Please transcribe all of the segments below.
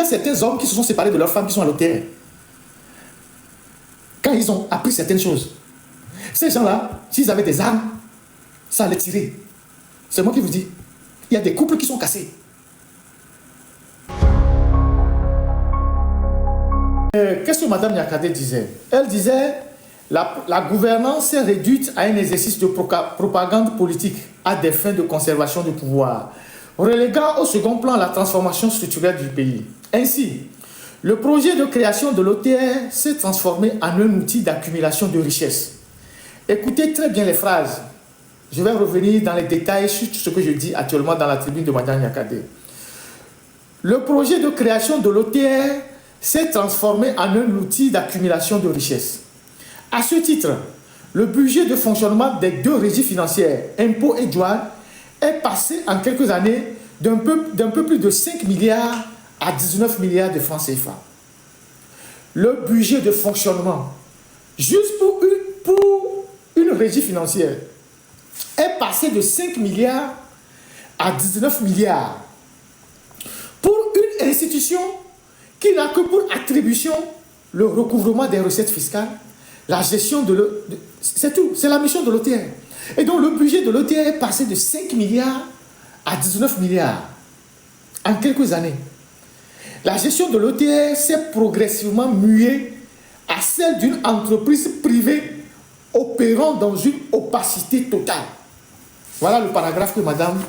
a certains hommes qui se sont séparés de leurs femmes qui sont à l'OTR. Quand ils ont appris certaines choses. Ces gens-là, s'ils avaient des armes, ça allait tirer. C'est moi qui vous dis. Il y a des couples qui sont cassés. Qu'est-ce que Mme Niakate disait? Elle disait, la gouvernance est réduite à un exercice de propagande politique à des fins de conservation du pouvoir, reléguant au second plan la transformation structurelle du pays. Ainsi, le projet de création de l'OTR s'est transformé en un outil d'accumulation de richesses. Écoutez très bien les phrases. Je vais revenir dans les détails sur ce que je dis actuellement dans la tribune de Mme Niakate. Le projet de création de l'OTR s'est transformé en un outil d'accumulation de richesses. À ce titre, le budget de fonctionnement des deux régies financières, impôts et douanes, est passé en quelques années d'un peu plus de 5 milliards à 19 milliards de francs CFA. Le budget de fonctionnement, juste pour une régie financière, est passé de 5 milliards à 19 milliards. Pour une institution qui n'a que pour attribution le recouvrement des recettes fiscales, la gestion c'est tout, c'est la mission de l'OTR. Et donc le budget de l'OTR est passé de 5 milliards à 19 milliards en quelques années. La gestion de l'OTR s'est progressivement muée à celle d'une entreprise privée opérant dans une opacité totale. Voilà le paragraphe que madame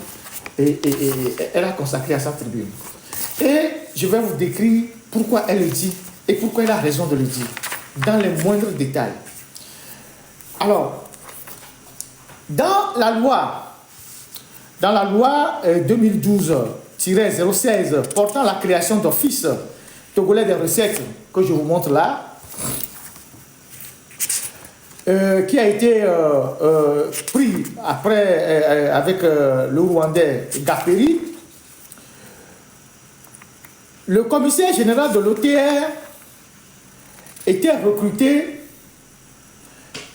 elle a consacré à sa tribune. Et je vais vous décrire pourquoi elle le dit et pourquoi elle a raison de le dire, dans les moindres détails. Alors, dans la loi 2012-016 portant la création d'office togolais des recettes, que je vous montre là, qui a été pris après avec le Rwandais Gaperi, le commissaire général de l'OTR était recruté,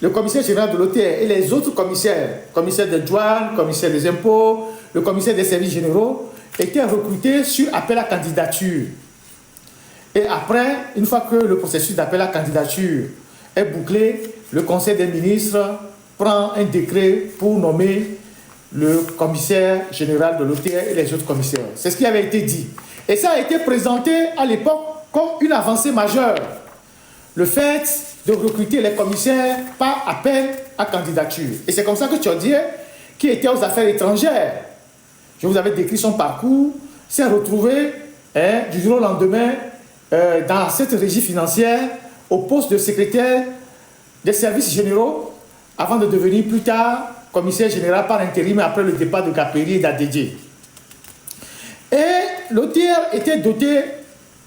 le commissaire général de l'OTR et les autres commissaires des douanes, commissaire des impôts, le commissaire des services généraux, étaient recrutés sur appel à candidature. Et après, une fois que le processus d'appel à candidature est bouclé, le Conseil des ministres prend un décret pour nommer le commissaire général de l'OTR et les autres commissaires. C'est ce qui avait été dit. Et ça a été présenté à l'époque comme une avancée majeure. Le fait de recruter les commissaires par appel à candidature. Et c'est comme ça que Tchodié, qui était aux affaires étrangères, je vous avais décrit son parcours, s'est retrouvé du jour au lendemain dans cette régie financière au poste de secrétaire des services généraux avant de devenir plus tard commissaire général par intérim après le départ de Gaperi et d'Adédié. Et l'OTR était doté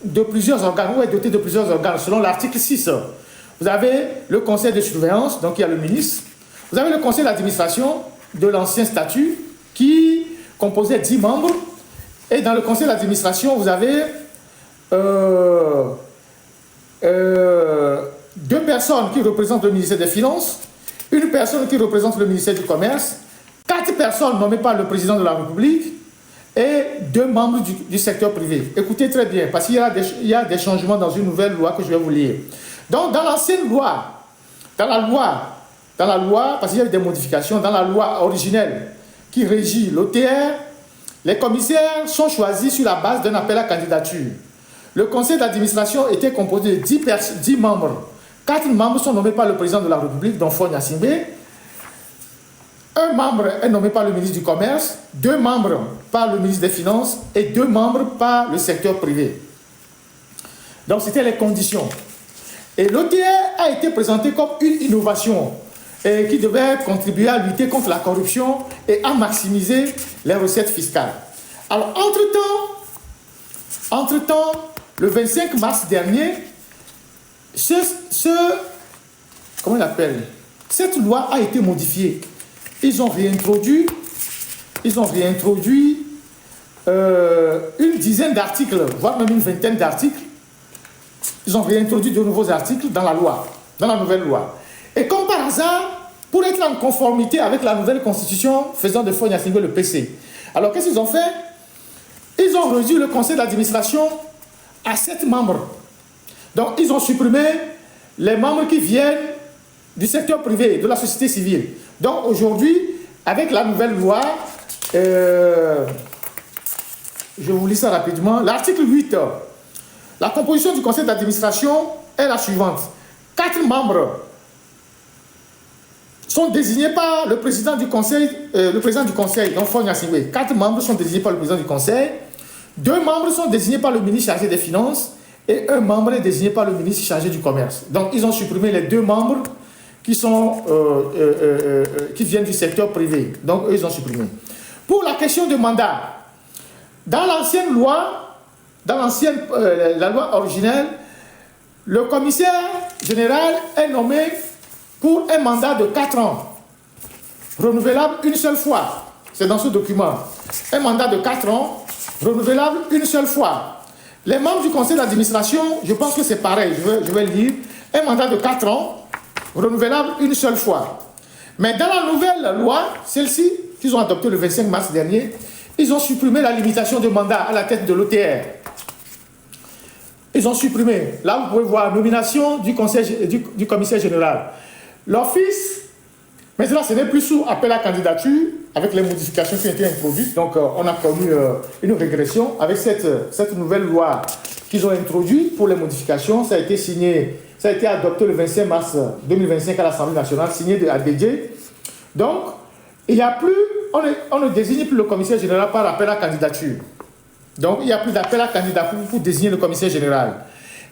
de plusieurs organes, selon l'article 6. Vous avez le conseil de surveillance, donc il y a le ministre. Vous avez le conseil d'administration de l'ancien statut qui composait 10 membres. Et dans le conseil d'administration, vous avez 2 personnes qui représentent le ministère des Finances, une personne qui représente le ministère du Commerce, 4 personnes nommées par le président de la République et 2 membres du secteur privé. Écoutez très bien, parce qu'il y a des changements dans une nouvelle loi que je vais vous lire. Donc, dans l'ancienne loi, dans la loi, parce qu'il y a eu des modifications, dans la loi originelle qui régit l'OTR, les commissaires sont choisis sur la base d'un appel à candidature. Le conseil d'administration était composé de 10 membres. 4 membres sont nommés par le président de la République, dont Faure Gnassingbé. 1 membre est nommé par le ministre du Commerce, 2 membres par le ministre des Finances et 2 membres par le secteur privé. Donc, c'était les conditions. Et l'OTR a été présenté comme une innovation qui devait contribuer à lutter contre la corruption et à maximiser les recettes fiscales. Alors, entre-temps, le 25 mars dernier, comment on l'appelle? Cette loi a été modifiée. Ils ont réintroduit une dizaine d'articles, voire même une vingtaine d'articles. Ils ont réintroduit de nouveaux articles dans la loi, dans la nouvelle loi. Et comme par hasard, pour être en conformité avec la nouvelle constitution faisant de Faure Gnassingbé le PC. Alors qu'est-ce qu'ils ont fait? Ils ont réduit le conseil d'administration à 7 membres. Donc, ils ont supprimé les membres qui viennent du secteur privé, de la société civile. Donc, aujourd'hui, avec la nouvelle loi, je vous lis ça rapidement. L'article 8, la composition du conseil d'administration est la suivante. 4 membres sont désignés par le président du conseil, donc Faure Gnassingbé. 4 membres sont désignés par le président du conseil. 2 membres sont désignés par le ministre chargé des Finances et 1 membre est désigné par le ministre chargé du Commerce. Donc, ils ont supprimé les 2 membres qui viennent du secteur privé. Donc, eux, ils ont supprimé. Pour la question de mandat, dans l'ancienne loi, la loi originelle, le commissaire général est nommé pour un mandat de 4 ans, renouvelable une seule fois. C'est dans ce document. Un mandat de 4 ans, renouvelable une seule fois. Les membres du conseil d'administration, je pense que c'est pareil, je vais le lire. Un mandat de 4 ans, renouvelable une seule fois. Mais dans la nouvelle loi, celle-ci, qu'ils ont adoptée le 25 mars dernier, ils ont supprimé la limitation de mandat à la tête de l'OTR. Ils ont supprimé. Là, vous pouvez voir, nomination du commissaire général. L'office, maintenant, ce n'est plus sous appel à candidature, avec les modifications qui ont été introduites. Donc, on a connu une régression avec cette nouvelle loi qu'ils ont introduite pour les modifications. Ça a été signé, ça a été adopté le 25 mars 2025 à l'Assemblée nationale, signé de ADJ. Donc, il n'y a plus, on ne désigne plus le commissaire général par appel à candidature. Donc, il n'y a plus d'appel à candidature pour désigner le commissaire général.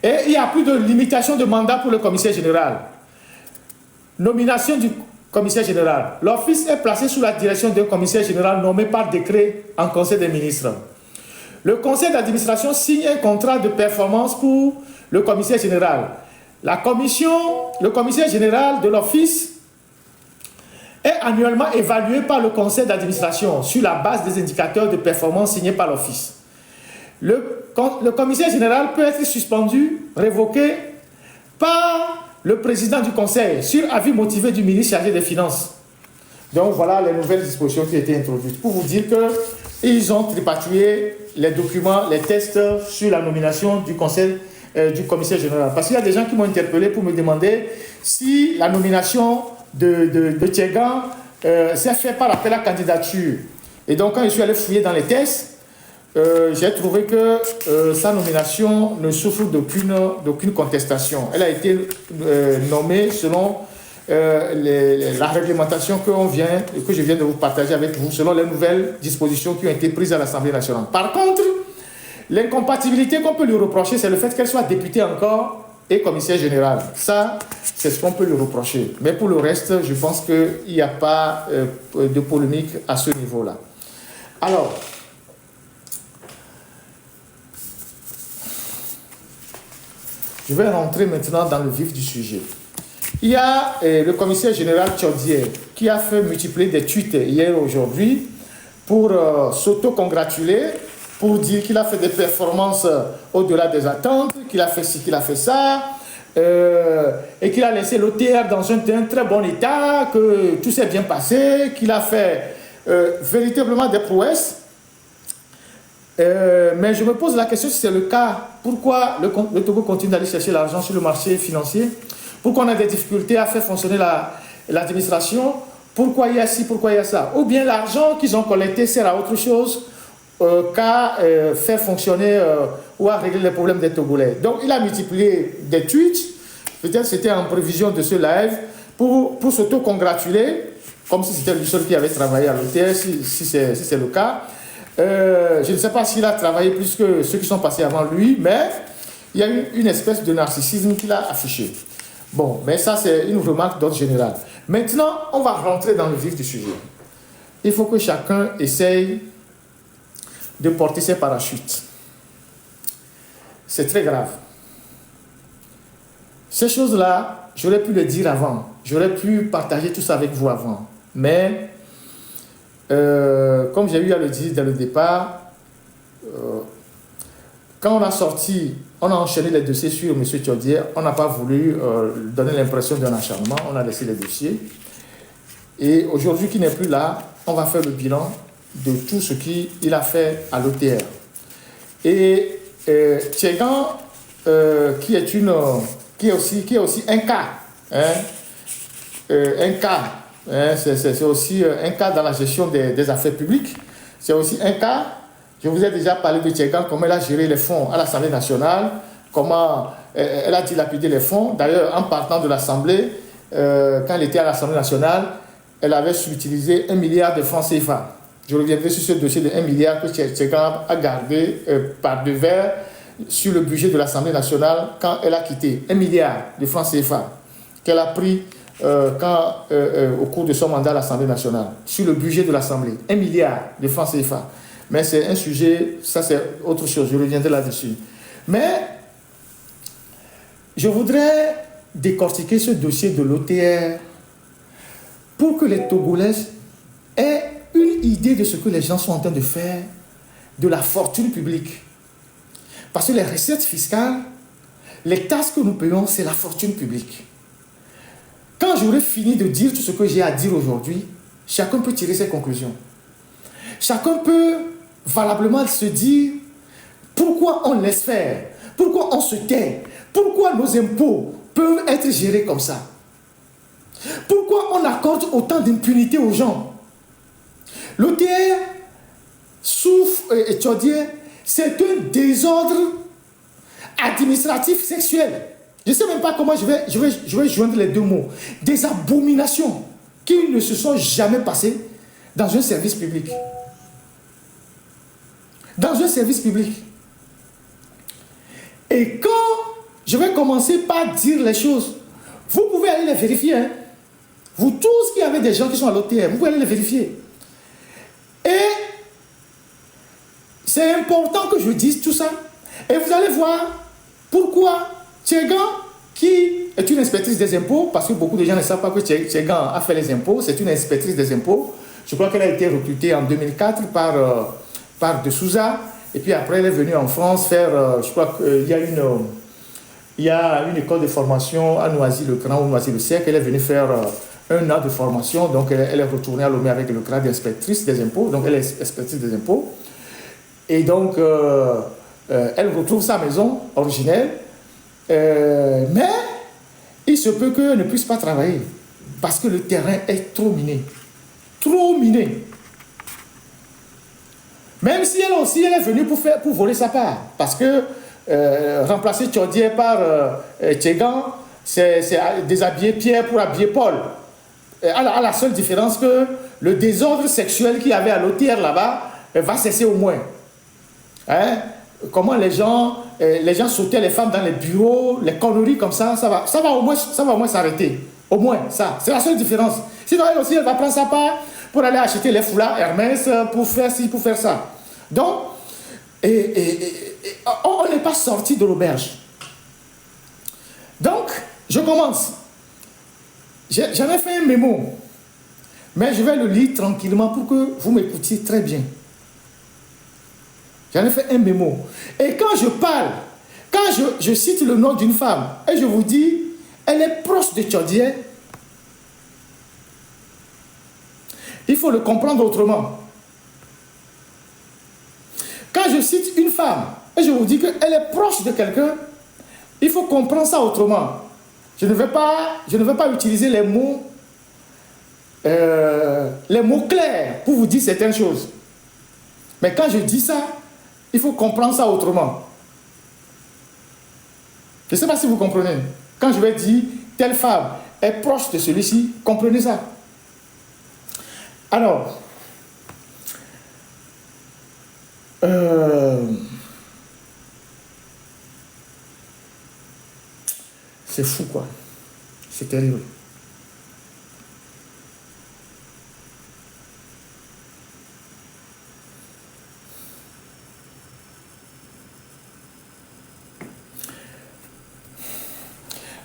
Et il n'y a plus de limitation de mandat pour le commissaire général. Nomination du commissaire général. L'office est placé sous la direction d'un commissaire général nommé par décret en conseil des ministres. Le conseil d'administration signe un contrat de performance pour le commissaire général. Le commissaire général de l'office est annuellement évalué par le conseil d'administration sur la base des indicateurs de performance signés par l'office. Le commissaire général peut être suspendu, révoqué par le président du conseil sur avis motivé du ministre chargé des Finances. Donc voilà les nouvelles dispositions qui ont été introduites. Pour vous dire qu'ils ont tripatouillé les documents, les tests sur la nomination du conseil du commissaire général. Parce qu'il y a des gens qui m'ont interpellé pour me demander si la nomination de Tchegan s'est faite par appel à candidature. Et donc quand je suis allé fouiller dans les tests, j'ai trouvé que sa nomination ne souffre d'aucune contestation. Elle a été nommée selon la réglementation que je viens de vous partager avec vous, selon les nouvelles dispositions qui ont été prises à l'Assemblée nationale. Par contre, l'incompatibilité qu'on peut lui reprocher, c'est le fait qu'elle soit députée encore et commissaire général. Ça, c'est ce qu'on peut lui reprocher. Mais pour le reste, je pense qu'il n'y a pas de polémique à ce niveau-là. Alors, je vais rentrer maintenant dans le vif du sujet. Il y a le commissaire général Tchodier qui a fait multiplier des tweets hier et aujourd'hui pour s'auto-congratuler, pour dire qu'il a fait des performances au-delà des attentes, qu'il a fait ci, qu'il a fait ça, et qu'il a laissé l'OTR dans un très bon état, que tout s'est bien passé, qu'il a fait véritablement des prouesses. Mais je me pose la question si c'est le cas, pourquoi le Togo continue d'aller chercher l'argent sur le marché financier? Pourquoi on a des difficultés à faire fonctionner l'administration? Pourquoi il y a ci, pourquoi il y a ça? Ou bien l'argent qu'ils ont collecté sert à autre chose qu'à faire fonctionner ou à régler les problèmes des Togolais. Donc il a multiplié des tweets, peut-être c'était en prévision de ce live, pour s'auto-congratuler, comme si c'était lui seul qui avait travaillé à l'OTS, si c'est le cas. Je ne sais pas s'il a travaillé plus que ceux qui sont passés avant lui, mais il y a eu une espèce de narcissisme qu'il a affiché. Bon, mais ça c'est une remarque d'ordre général. Maintenant, on va rentrer dans le vif du sujet. Il faut que chacun essaye de porter ses parachutes. C'est très grave. Ces choses-là, j'aurais pu le dire avant. J'aurais pu partager tout ça avec vous avant. Mais comme j'ai eu à le dire dès le départ, quand on a sorti, on a enchaîné les dossiers sur M. Tchodier, on n'a pas voulu donner l'impression d'un acharnement, on a laissé les dossiers. Et aujourd'hui, qui n'est plus là, on va faire le bilan de tout ce qu'il a fait à l'OTR. Et Tchegan, qui est aussi un cas, hein, un cas, hein, c'est aussi un cas dans la gestion des affaires publiques. C'est aussi un cas. Je vous ai déjà parlé de Tchegan, comment elle a géré les fonds à l'Assemblée nationale, comment elle a dilapidé les fonds. D'ailleurs, en partant de l'Assemblée, quand elle était à l'Assemblée nationale, elle avait utilisé 1 milliard de francs CFA. Je reviendrai sur ce dossier de 1 milliard que Tchegan a gardé par devers sur le budget de l'Assemblée nationale quand elle a quitté. 1 milliard de francs CFA qu'elle a pris au cours de son mandat à l'Assemblée nationale, sur le budget de l'Assemblée. 1 milliard de francs CFA. Mais c'est un sujet, ça c'est autre chose, je reviendrai là-dessus. Mais je voudrais décortiquer ce dossier de l'OTR pour que les Togolais aient une idée de ce que les gens sont en train de faire de la fortune publique. Parce que les recettes fiscales, les taxes que nous payons, c'est la fortune publique. Quand j'aurai fini de dire tout ce que j'ai à dire aujourd'hui, chacun peut tirer ses conclusions. Chacun peut valablement se dire pourquoi on laisse faire, pourquoi on se tait, pourquoi nos impôts peuvent être gérés comme ça. Pourquoi on accorde autant d'impunité aux gens. L'OTR souffre et c'est un désordre administratif sexuel. Je ne sais même pas comment je vais joindre les deux mots. Des abominations qui ne se sont jamais passées dans un service public. Dans un service public. Et quand je vais commencer par dire les choses, vous pouvez aller les vérifier. Hein? Vous tous qui avez des gens qui sont à l'OTR, vous pouvez aller les vérifier. Et c'est important que je dise tout ça. Et vous allez voir pourquoi Tchegan, qui est une inspectrice des impôts, parce que beaucoup de gens ne savent pas que Tchegan a fait les impôts, c'est une inspectrice des impôts. Je crois qu'elle a été recrutée en 2004 par De Souza. Et puis après, elle est venue en France faire, je crois qu'il y a une école de formation à Noisy-le-Grand ou Noisy-le-Sec. Elle est venue faire 1 an de formation. Donc, elle est retournée à Lomé avec le grade d'inspectrice des impôts. Donc, elle est inspectrice des impôts. Et donc, elle retrouve sa maison originelle. Mais il se peut qu'elle ne puisse pas travailler parce que le terrain est trop miné. Trop miné. Même si elle aussi, elle est venue pour voler sa part. Parce que remplacer Tchodier par Tchegan, c'est déshabiller Pierre pour habiller Paul. À la seule différence que le désordre sexuel qu'il y avait à l'OTR là-bas va cesser au moins. Hein? Comment les gens sautaient les femmes dans les bureaux, les conneries comme ça, ça va au moins s'arrêter. Au moins, ça. C'est la seule différence. Sinon, elle aussi, elle va prendre sa part pour aller acheter les foulards Hermès, pour faire ci, pour faire ça. Donc, on n'est pas sorti de l'auberge. Donc, je commence. J'en ai fait un mémo, mais je vais le lire tranquillement pour que vous m'écoutiez très bien. J'en ai fait un mémo. Et quand je parle, quand je cite le nom d'une femme, et je vous dis, elle est proche de Tchodier, il faut le comprendre autrement. Quand je cite une femme, et je vous dis qu'elle est proche de quelqu'un, il faut comprendre ça autrement. Je ne vais pas utiliser les mots clairs pour vous dire certaines choses. Mais quand je dis ça, il faut comprendre ça autrement. Je ne sais pas si vous comprenez. Quand je vais dire telle femme est proche de celui-ci, comprenez ça. Alors, c'est fou quoi. C'est terrible.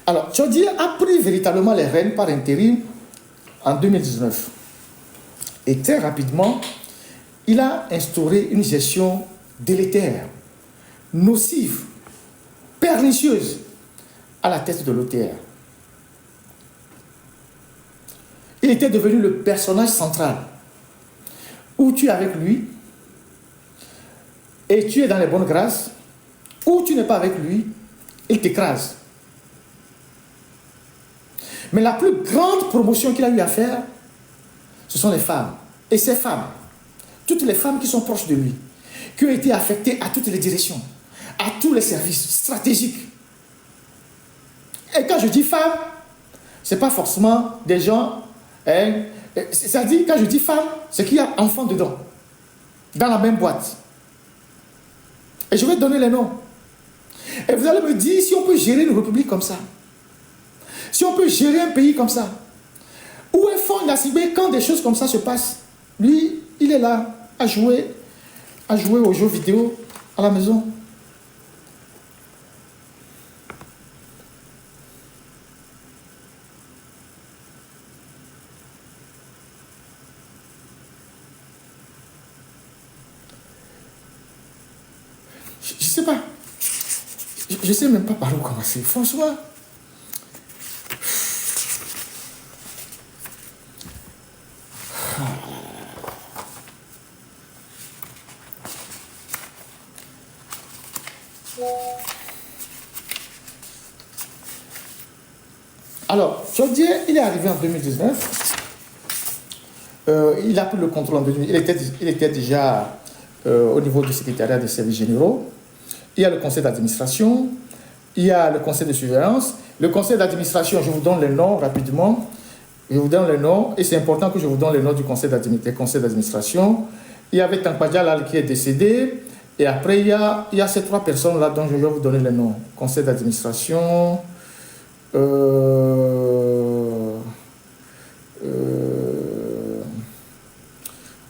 Alors, Tchodier a pris véritablement les rênes par intérim en 2019. Et très rapidement, il a instauré une gestion délétère, nocive, pernicieuse à la tête de l'OTR. Il était devenu le personnage central où tu es avec lui et tu es dans les bonnes grâces Ou tu n'es pas avec lui, il t'écrase. Mais la plus grande promotion qu'il a eu à faire, ce sont les femmes. Et ces femmes, toutes les femmes qui sont proches de lui, qui ont été affectées à toutes les directions, à tous les services stratégiques. Et quand je dis femmes, ce n'est pas forcément des gens... c'est-à-dire, quand je dis femme, c'est qu'il y a enfants dedans, dans la même boîte. Et je vais donner les noms. Et vous allez me dire si on peut gérer une république comme ça. Si on peut gérer un pays comme ça. Où est Faure Gnassingbé quand des choses comme ça se passent? Lui, il est là à jouer aux jeux vidéo à la maison. Je sais pas. Je sais même pas par où commencer. Franchement. Alors, Tchodié, il est arrivé en 2019. Il a pris le contrôle en 2019. Il était déjà au niveau du secrétariat des services généraux. Il y a le conseil d'administration. Il y a le conseil de surveillance. Le conseil d'administration, je vous donne les noms rapidement. Je vous donne les noms. Et c'est important que je vous donne les noms du conseil d'administration. Il y avait Tankpa Dialal qui est décédé. Et après, il y a ces trois personnes-là dont je vais vous donner les noms. Conseil d'administration...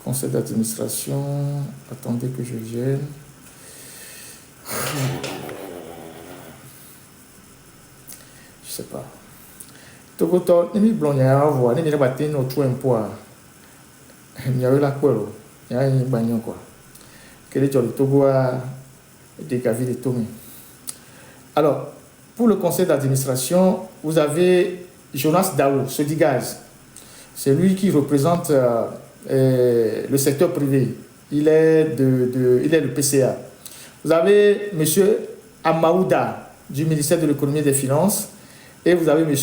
conseil d'administration, attendez que je vienne. Je sais pas. Togoto, nimi blonya avo, nimi ne batin no tu empoa. Nyawe la kwelo, nyawe ni banyo quoi. Quel est le Togo a dégavé les tomes. Alors, pour le conseil d'administration, vous avez Jonas Daou, Sodigaz. C'est lui qui représente le secteur privé. Il est le PCA. Vous avez M. Amaouda du ministère de l'économie et des finances. Et vous avez M.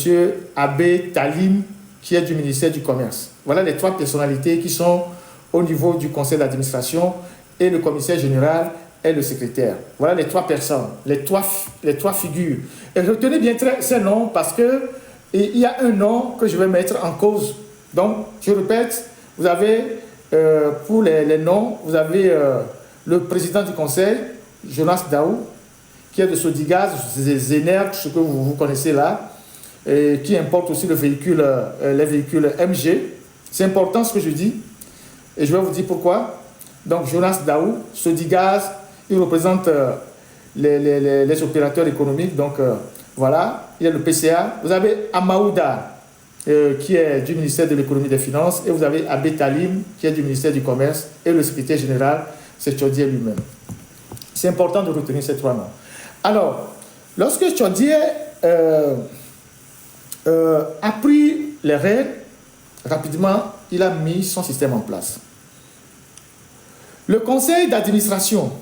Abbé Talim qui est du ministère du commerce. Voilà les trois personnalités qui sont au niveau du conseil d'administration et le commissaire général et le secrétaire. Voilà les trois personnes, les trois figures. Et retenez bien ces noms parce que il y a un nom que je vais mettre en cause. Donc, je répète, vous avez, pour les noms, vous avez le président du conseil, Jonas Daou, qui est de Sodigaz, Zener, ce que vous connaissez là, et qui importe aussi les véhicules MG. C'est important ce que je dis, et je vais vous dire pourquoi. Donc, Jonas Daou, Sodigaz, il représente les opérateurs économiques. Donc, voilà, il y a le PCA. Vous avez Amaouda, qui est du ministère de l'économie et des finances, et vous avez Abbé Talim, qui est du ministère du commerce, et le secrétaire général, c'est Tchodié lui-même. C'est important de retenir ces trois noms. Alors, lorsque Tchodié a pris les rênes, rapidement, il a mis son système en place. Le conseil d'administration,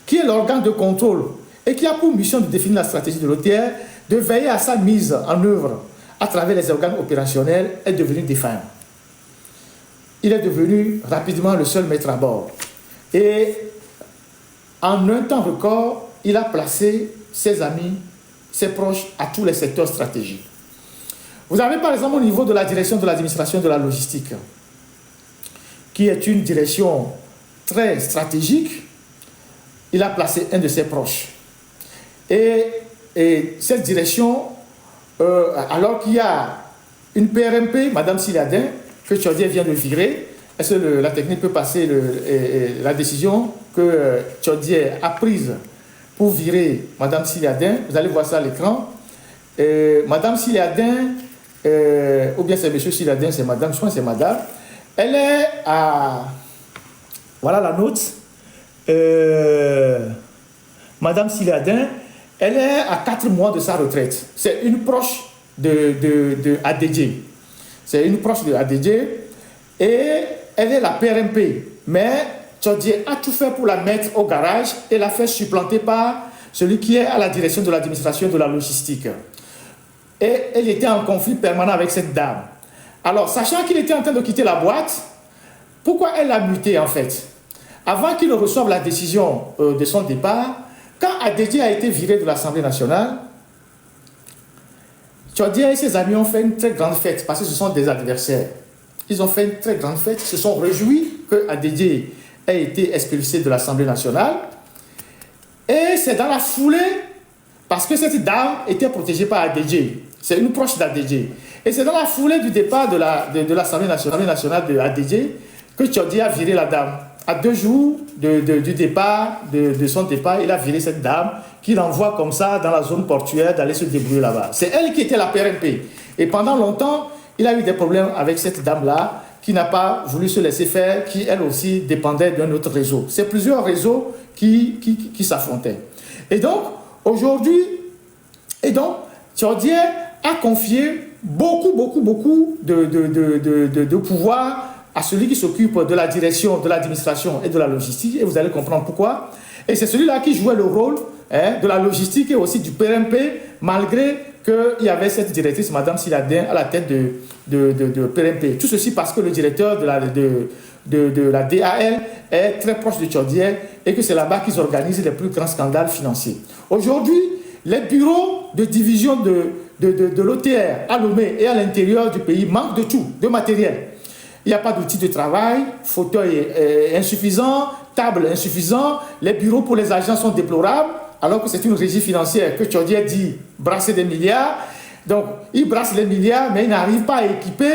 qui est l'organe de contrôle et qui a pour mission de définir la stratégie de l'OTR, de veiller à sa mise en œuvre à travers les organes opérationnels, est devenu défaillant. Il est devenu rapidement le seul maître à bord. Et en un temps record, il a placé ses amis, ses proches à tous les secteurs stratégiques. Vous avez par exemple au niveau de la direction de l'administration de la logistique, qui est une direction très stratégique. Il a placé un de ses proches. Et cette direction, alors qu'il y a une PRMP, Mme Siliadin, que Tchodié vient de virer, est-ce que la technique peut passer la décision que Tchodié a prise pour virer Mme Siliadin? Vous allez voir ça à l'écran. Mme Siliadin, ou bien c'est M. Siliadin, c'est Madame, je crois que c'est Madame, elle est à... Voilà la note. Madame Siliadin, elle est à 4 mois de sa retraite. C'est une proche de ADJ. C'est une proche de ADJ et elle est la PRMP. Mais Tchodié a tout fait pour la mettre au garage et l'a fait supplanter par celui qui est à la direction de l'administration de la logistique. Et elle était en conflit permanent avec cette dame. Alors, sachant qu'il était en train de quitter la boîte, pourquoi elle l'a muté en fait? Avant qu'il ne reçoive la décision de son départ, quand Adedje a été viré de l'Assemblée nationale, Tchodié et ses amis ont fait une très grande fête parce que ce sont des adversaires. Ils ont fait une très grande fête, se sont réjouis que Adedje ait été expulsé de l'Assemblée nationale. Et c'est dans la foulée, parce que cette dame était protégée par Adedje. C'est une proche d'Adedje. Et c'est dans la foulée du départ de l'Assemblée nationale de Adedje que Tchodié a viré la dame. À 2 jours du départ, de son départ, il a viré cette dame qu'il envoie comme ça dans la zone portuaire d'aller se débrouiller là-bas. C'est elle qui était la PRMP. Et pendant longtemps, il a eu des problèmes avec cette dame-là qui n'a pas voulu se laisser faire, qui elle aussi dépendait d'un autre réseau. C'est plusieurs réseaux qui s'affrontaient. Et donc, aujourd'hui, Tchodié a confié beaucoup de pouvoir à celui qui s'occupe de la direction, de l'administration et de la logistique, et vous allez comprendre pourquoi. Et c'est celui-là qui jouait le rôle de la logistique et aussi du PRMP, malgré qu'il y avait cette directrice, Madame Siladin, à la tête de PRMP. Tout ceci parce que le directeur de la DAL est très proche de Tchodié et que c'est là-bas qu'ils organisent les plus grands scandales financiers. Aujourd'hui, les bureaux de division de l'OTR à Lomé et à l'intérieur du pays manquent de tout, de matériel. Il n'y a pas d'outils de travail, fauteuil insuffisant, table insuffisant, les bureaux pour les agents sont déplorables, alors que c'est une régie financière que Tchodié dit brasser des milliards. Donc, il brasse les milliards, mais il n'arrive pas à équiper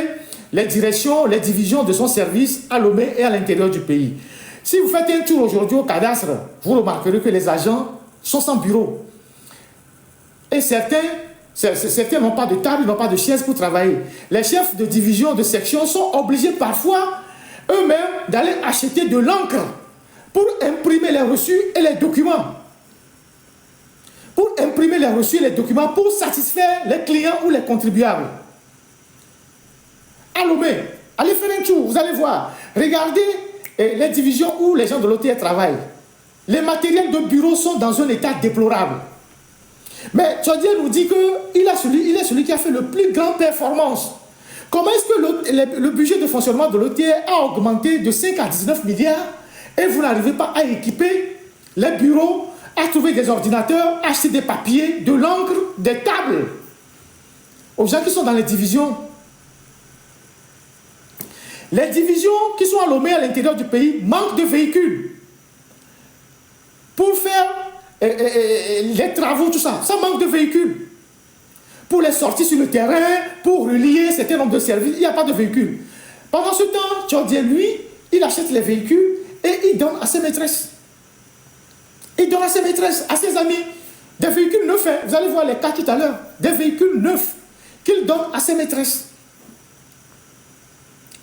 les directions, les divisions de son service à Lomé et à l'intérieur du pays. Si vous faites un tour aujourd'hui au cadastre, vous remarquerez que les agents sont sans bureau. Et certains n'ont pas de table, n'ont pas de chaise pour travailler. Les chefs de division, de section sont obligés parfois eux-mêmes d'aller acheter de l'encre pour imprimer les reçus et les documents. Pour imprimer les reçus et les documents pour satisfaire les clients ou les contribuables. À Lomé, allez faire un tour, vous allez voir. Regardez les divisions où les gens de l'OTR travaillent. Les matériels de bureau sont dans un état déplorable. Mais Tchodié nous dit qu'il est celui qui a fait le plus grande performance. Comment est-ce que le budget de fonctionnement de l'OTR a augmenté de 5 à 19 milliards et vous n'arrivez pas à équiper les bureaux, à trouver des ordinateurs, à acheter des papiers, de l'encre, des tables aux gens qui sont dans les divisions. Les divisions qui sont à Lomé à l'intérieur du pays manquent de véhicules pour faire les travaux, tout ça. Ça manque de véhicules. Pour les sorties sur le terrain, pour relier un certain nombre de services, il n'y a pas de véhicules. Pendant ce temps, Tchodié, lui, il achète les véhicules et il donne à ses maîtresses. Il donne à ses maîtresses, à ses amis, des véhicules neufs. Vous allez voir les cas tout à l'heure. Des véhicules neufs qu'il donne à ses maîtresses.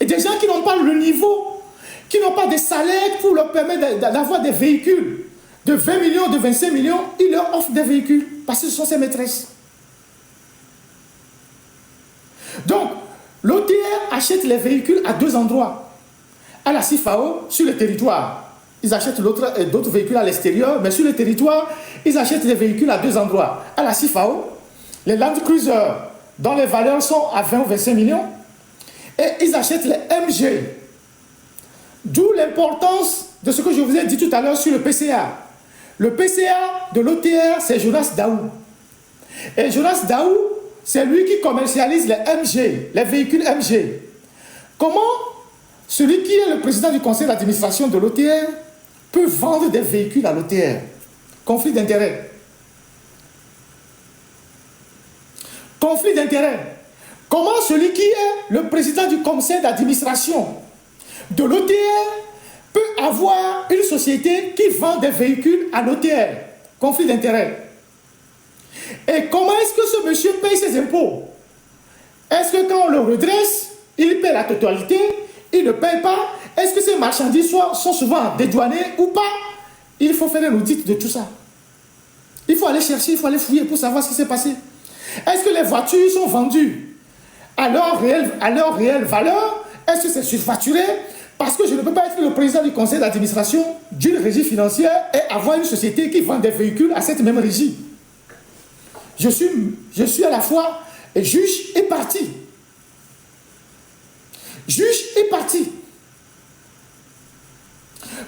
Et des gens qui n'ont pas le niveau, qui n'ont pas de salaire pour leur permettre d'avoir des véhicules de 20 millions, de 25 millions, il leur offre des véhicules parce que ce sont ses maîtresses. Donc, l'OTR achète les véhicules à 2 endroits. À la CIFAO, sur le territoire. Ils achètent d'autres véhicules à l'extérieur, mais sur le territoire, ils achètent les véhicules à 2 endroits. À la CIFAO, les Land Cruiser, dont les valeurs sont à 20 ou 25 millions, et ils achètent les MG. D'où l'importance de ce que je vous ai dit tout à l'heure sur le PCA. Le PCA de l'OTR, c'est Jonas Daou. Et Jonas Daou, c'est lui qui commercialise les MG, les véhicules MG. Comment celui qui est le président du conseil d'administration de l'OTR peut vendre des véhicules à l'OTR? Conflit d'intérêt. Conflit d'intérêt. Comment celui qui est le président du conseil d'administration de l'OTR peut avoir une société qui vend des véhicules à l'OTR? Conflit d'intérêt. Et comment est-ce que ce monsieur paye ses impôts? Est-ce que quand on le redresse, il paie la totalité? Il ne paye pas? Est-ce que ces marchandises sont souvent dédouanées ou pas? Il faut faire un audit de tout ça. Il faut aller chercher, il faut aller fouiller pour savoir ce qui s'est passé. Est-ce que les voitures sont vendues à leur réelle valeur? Est-ce que c'est surfacturé? Parce que je ne peux pas être le président du conseil d'administration d'une régie financière et avoir une société qui vend des véhicules à cette même régie. Je suis à la fois juge et partie. Juge et partie.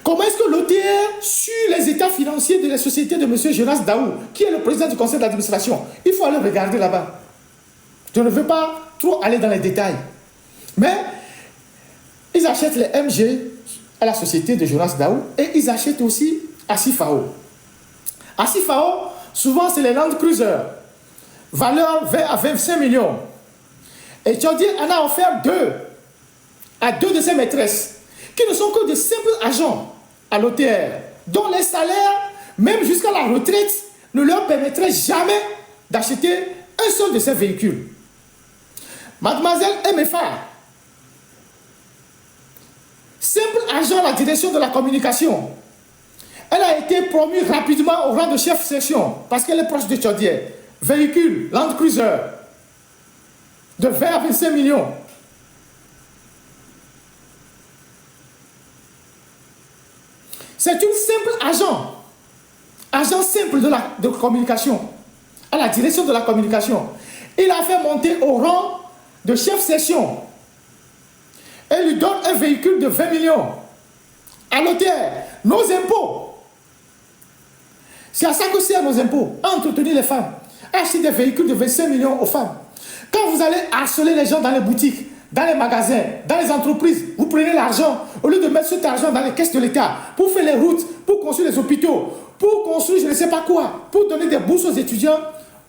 Comment est-ce que l'OTR suit les états financiers de la société de M. Jonas Daou, qui est le président du conseil d'administration? Il faut aller regarder là-bas. Je ne veux pas trop aller dans les détails. Mais ils achètent les MG à la société de Jonas Daou et ils achètent aussi à Sifao. À Sifao, souvent c'est les Land Cruiser. Valeur 20 à 25 millions. Et Tchadier en a offert 2 à 2 de ses maîtresses, qui ne sont que de simples agents à l'OTR, dont les salaires, même jusqu'à la retraite, ne leur permettraient jamais d'acheter un seul de ces véhicules. Mademoiselle MFA, simple agent à la direction de la communication, elle a été promue rapidement au rang de chef section parce qu'elle est proche de Tchadier. Véhicule, Land Cruiser, de 20 à 25 millions. C'est une simple agent simple de communication, à la direction de la communication. Il a fait monter au rang de chef section. Elle lui donne un véhicule de 20 millions. À l'OTR, nos impôts. C'est à ça que sert nos impôts, à entretenir les femmes, à acheter des véhicules de 25 millions aux femmes. Quand vous allez harceler les gens dans les boutiques, dans les magasins, dans les entreprises, vous prenez l'argent, au lieu de mettre cet argent dans les caisses de l'État, pour faire les routes, pour construire les hôpitaux, pour construire je ne sais pas quoi, pour donner des bourses aux étudiants,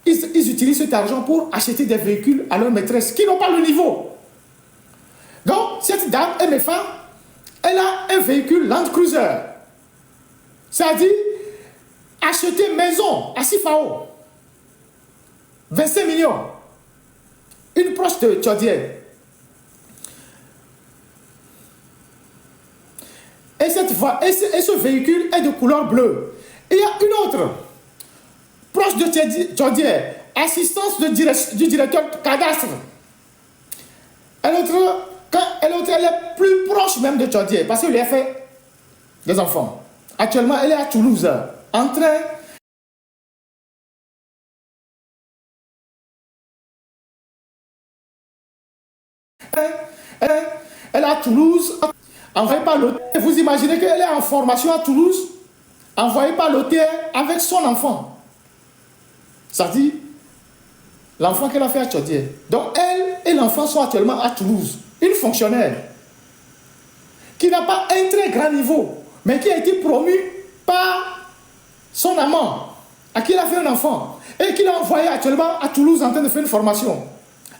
ils utilisent cet argent pour acheter des véhicules à leurs maîtresses qui n'ont pas le niveau. Donc, cette dame, MFA, elle a un véhicule Land Cruiser. C'est-à-dire, acheter maison à Sifao, 25 millions. Une proche de Tchadier. Et ce véhicule est de couleur bleue. Et il y a une autre, proche de Tchadier, assistance du directeur cadastre. Elle est plus proche même de Tchadier, parce qu'il lui a fait des enfants. Actuellement, elle est à Toulouse, en train. Elle est à Toulouse, envoyée par l'OTR. Vous imaginez qu'elle est en formation à Toulouse, envoyée par l'OTR avec son enfant. Ça dit, l'enfant qu'elle a fait à Tchadier. Donc elle et l'enfant sont actuellement à Toulouse. Une fonctionnaire qui n'a pas un très grand niveau, mais qui a été promue par son amant, à qui elle a fait un enfant, et qui l'a envoyé actuellement à Toulouse en train de faire une formation.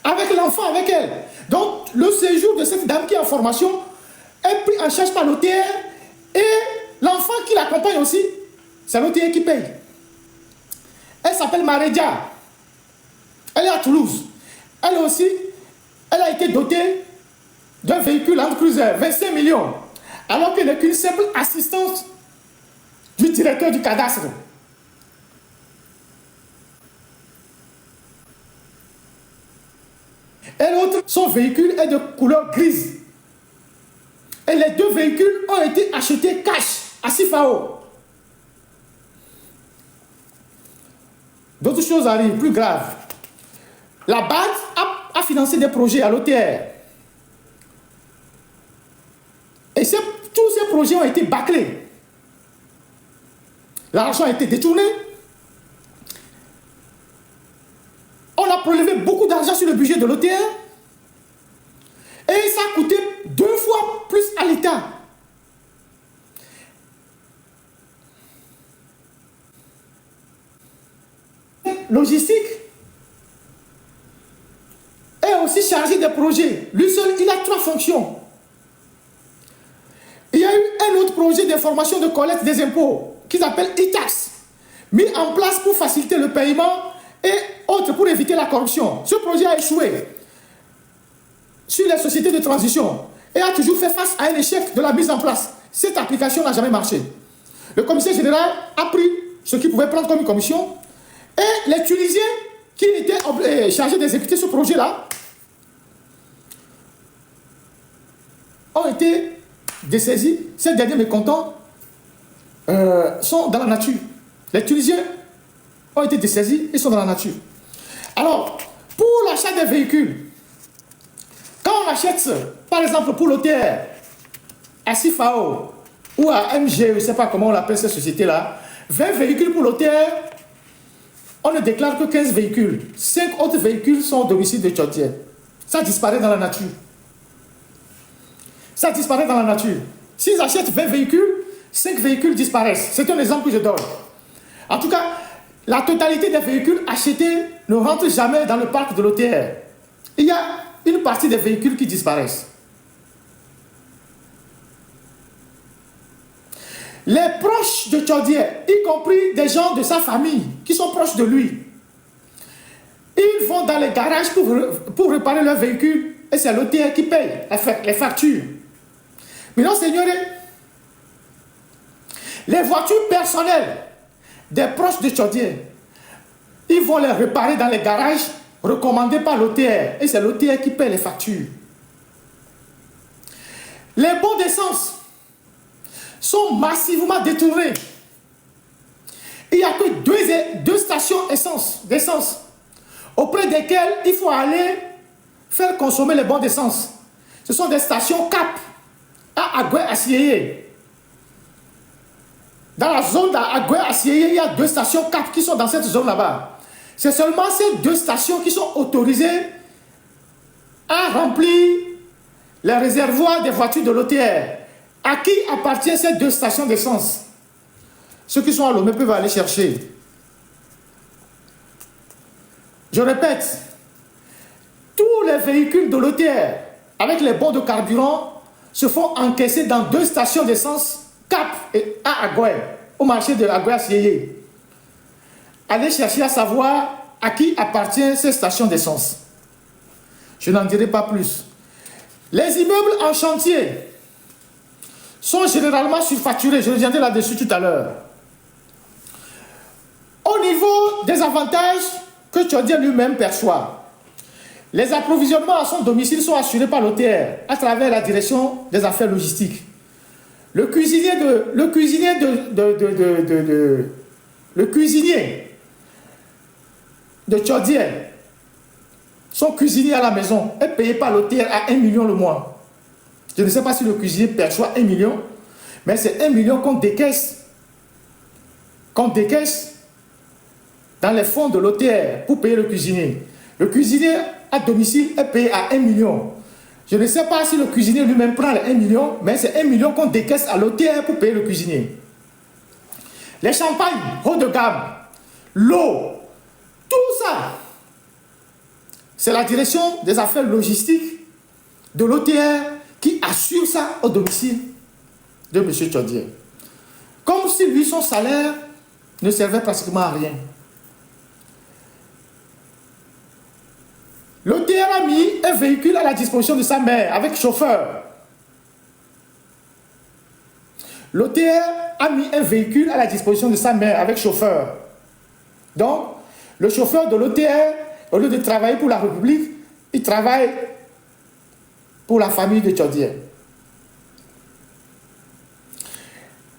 Avec l'enfant, avec elle. Donc, le séjour de cette dame qui est en formation est pris en charge par l'OTR et l'enfant qui l'accompagne aussi, c'est l'OTR qui paye. Elle s'appelle Maredia. Elle est à Toulouse. Elle aussi, elle a été dotée d'un véhicule Land Cruiser, 25 millions, alors qu'elle n'est qu'une simple assistante du directeur du cadastre. Et l'autre, son véhicule est de couleur grise. Et les 2 véhicules ont été achetés cash à Sifao. D'autres choses arrivent, plus graves. La BAD a financé des projets à l'OTR. Et tous ces projets ont été bâclés. L'argent a été détourné. On a prélevé beaucoup d'argent sur le budget de l'OTR. Et ça a coûté 2 fois plus à l'État. Logistique est aussi chargé des projets. Lui seul, il a 3 fonctions. Il y a eu un autre projet d'information de collecte des impôts qui s'appelle e-tax, mis en place pour faciliter le paiement et autres pour éviter la corruption. Ce projet a échoué sur les sociétés de transition et a toujours fait face à un échec de la mise en place. Cette application n'a jamais marché. Le commissaire général a pris ce qu'il pouvait prendre comme une commission et les Tunisiens qui étaient chargés d'exécuter ce projet-là ont été dessaisis, ces derniers mécontents sont dans la nature. Les Tunisiens ont été dessaisis, ils sont dans la nature. Alors, pour l'achat des véhicules, quand on achète, par exemple pour l'OTR, à Sifao ou à MG, je ne sais pas comment on appelle cette société-là, 20 véhicules pour l'OTR, on ne déclare que 15 véhicules. 5 autres véhicules sont au domicile de Tchodier. Ça disparaît dans la nature. Ça disparaît dans la nature. S'ils achètent 20 véhicules, 5 véhicules disparaissent. C'est un exemple que je donne. En tout cas, la totalité des véhicules achetés ne rentre jamais dans le parc de l'OTR. Il y a une partie des véhicules qui disparaissent. Les proches de Tchodier, y compris des gens de sa famille qui sont proches de lui, ils vont dans les garages pour réparer leurs véhicules et c'est l'OTR qui paye les factures. Mais non, Seigneur, les voitures personnelles des proches de Tchodier, ils vont les réparer dans les garages recommandés par l'OTR et c'est l'OTR qui paye les factures. Les bons d'essence sont massivement détournés. Il n'y a que deux stations d'essence auprès desquelles il faut aller faire consommer les bons d'essence. Ce sont des stations CAP à Agoué-Assieye. Dans la zone d'Agoué-Assieye, il y a 2 stations CAP qui sont dans cette zone là-bas. C'est seulement ces 2 stations qui sont autorisées à remplir les réservoirs des voitures de l'OTR. À qui appartiennent ces 2 stations d'essence? Ceux qui sont à Lomé peuvent aller chercher. Je répète, tous les véhicules de l'OTR avec les bons de carburant se font encaisser dans 2 stations d'essence CAP et à Agoué, au marché de Agoué-Assieye. Allez chercher à savoir à qui appartiennent ces stations d'essence. Je n'en dirai pas plus. Les immeubles en chantier sont généralement surfacturés. Je reviendrai là-dessus tout à l'heure. Au niveau des avantages que Tchodier lui-même perçoit, les approvisionnements à son domicile sont assurés par l'OTR à travers la direction des affaires logistiques. Le cuisinier de Tchodier, son cuisinier à la maison, est payé par l'OTR à 1 million le mois. Je ne sais pas si le cuisinier perçoit 1 million, mais c'est 1 million qu'on décaisse dans les fonds de l'OTR pour payer le cuisinier. Le cuisinier à domicile est payé à 1 million. Je ne sais pas si le cuisinier lui-même prend les 1 million, mais c'est 1 million qu'on décaisse à l'OTR pour payer le cuisinier. Les champagnes haut de gamme, l'eau, tout ça, c'est la direction des affaires logistiques de l'OTR qui assure ça au domicile de M. Tchodier. Comme si lui, son salaire ne servait pratiquement à rien. L'OTR a mis un véhicule à la disposition de sa mère avec chauffeur. L'OTR a mis un véhicule à la disposition de sa mère avec chauffeur. Donc, le chauffeur de l'OTR, au lieu de travailler pour la République, il travaille pour la famille de Tchodier.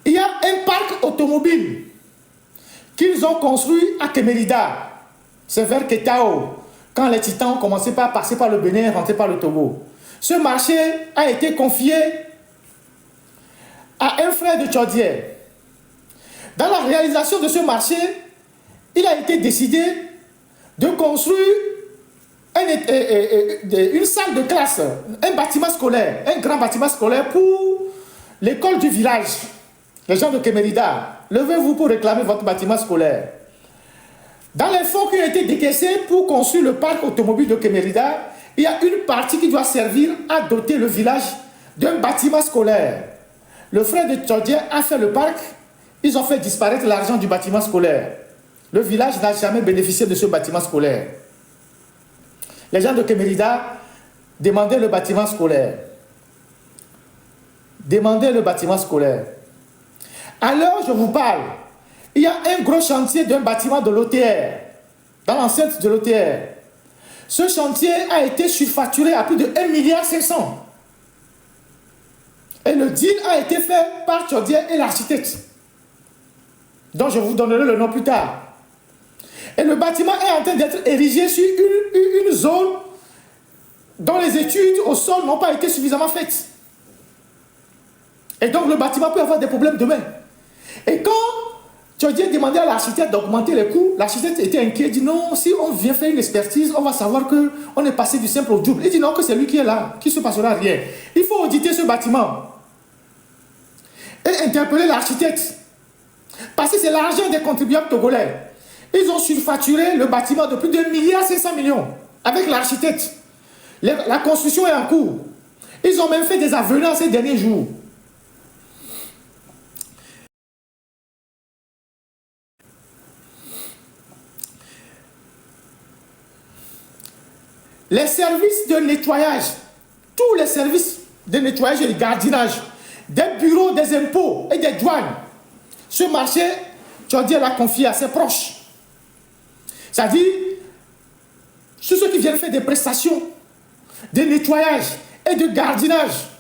Il y a un parc automobile qu'ils ont construit à Kemerida. C'est vers Ketao, quand les Titans ont commencé par passer par le Bénin et rentrer par le Togo. Ce marché a été confié à un frère de Tchodier. Dans la réalisation de ce marché, il a été décidé de construire une salle de classe, un bâtiment scolaire, un grand bâtiment scolaire pour l'école du village. Les gens de Kemerida, levez-vous pour réclamer votre bâtiment scolaire. Dans les fonds qui ont été décaissés pour construire le parc automobile de Kemerida, il y a une partie qui doit servir à doter le village d'un bâtiment scolaire. Le frère de Tchodier a fait le parc, ils ont fait disparaître l'argent du bâtiment scolaire. Le village n'a jamais bénéficié de ce bâtiment scolaire. Les gens de Kemerida demandaient le bâtiment scolaire. Demandaient le bâtiment scolaire. À l'heure où je vous parle, il y a un gros chantier d'un bâtiment de l'OTR, dans l'enceinte de l'OTR. Ce chantier a été surfacturé à plus de 1,5 milliard. Et le deal a été fait par Chaudière et l'architecte, dont je vous donnerai le nom plus tard. Et le bâtiment est en train d'être érigé sur une zone dont les études au sol n'ont pas été suffisamment faites. Et donc le bâtiment peut avoir des problèmes demain. Et quand Chaudière demandait à l'architecte d'augmenter les coûts, l'architecte était inquiet, il dit non, si on vient faire une expertise, on va savoir qu'on est passé du simple au double. Il dit non, que c'est lui qui est là, qu'il ne se passera rien. Il faut auditer ce bâtiment et interpeller l'architecte. Parce que c'est l'argent des contribuables togolais. Ils ont surfacturé le bâtiment de plus de 1,5 milliard avec l'architecte. La construction est en cours. Ils ont même fait des avenants ces derniers jours. Les services de nettoyage, tous les services de nettoyage et de gardiennage, des bureaux des impôts et des douanes, ce marché, Chaudière l'a confié à ses proches. C'est-à-dire, ceux qui viennent faire des prestations de nettoyage et de gardiennage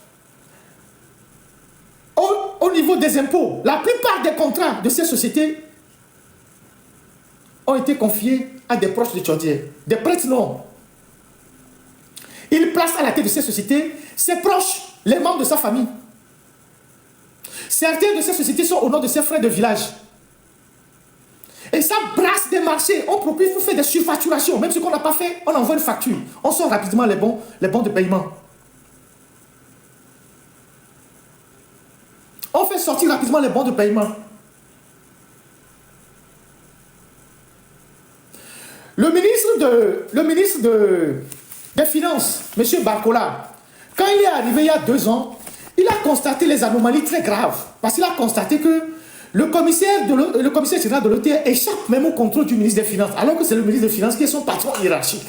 au niveau des impôts, la plupart des contrats de ces sociétés ont été confiés à des proches de Chaudière, des prêtres non. Il place à la tête de ces sociétés ses proches, les membres de sa famille. Certaines de ces sociétés sont au nom de ses frères de village. Et ça brasse des marchés. On propose pour faire des surfacturations. Même ce qu'on n'a pas fait, on envoie une facture. On sort rapidement les bons de paiement. On fait sortir rapidement les bons de paiement. Le ministre des Finances, M. Barcola, quand il est arrivé il y a 2 ans, il a constaté les anomalies très graves. Parce qu'il a constaté que le commissaire général de l'OTR échappe même au contrôle du ministre des Finances, alors que c'est le ministre des Finances qui est son patron hiérarchique.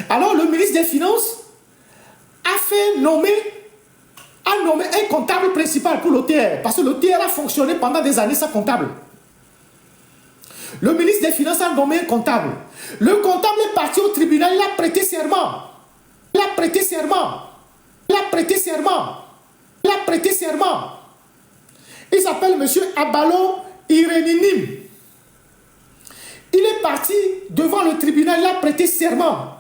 Alors le ministre des Finances a nommé un comptable principal pour l'OTR, parce que l'OTR a fonctionné pendant des années sans comptable. Le ministre des Finances a nommé un comptable. Le comptable est parti au tribunal, il a prêté serment. Il a prêté serment. Il a prêté serment. Il a prêté serment. Il s'appelle M. Abalo Ireninim. Il est parti devant le tribunal, il a prêté serment.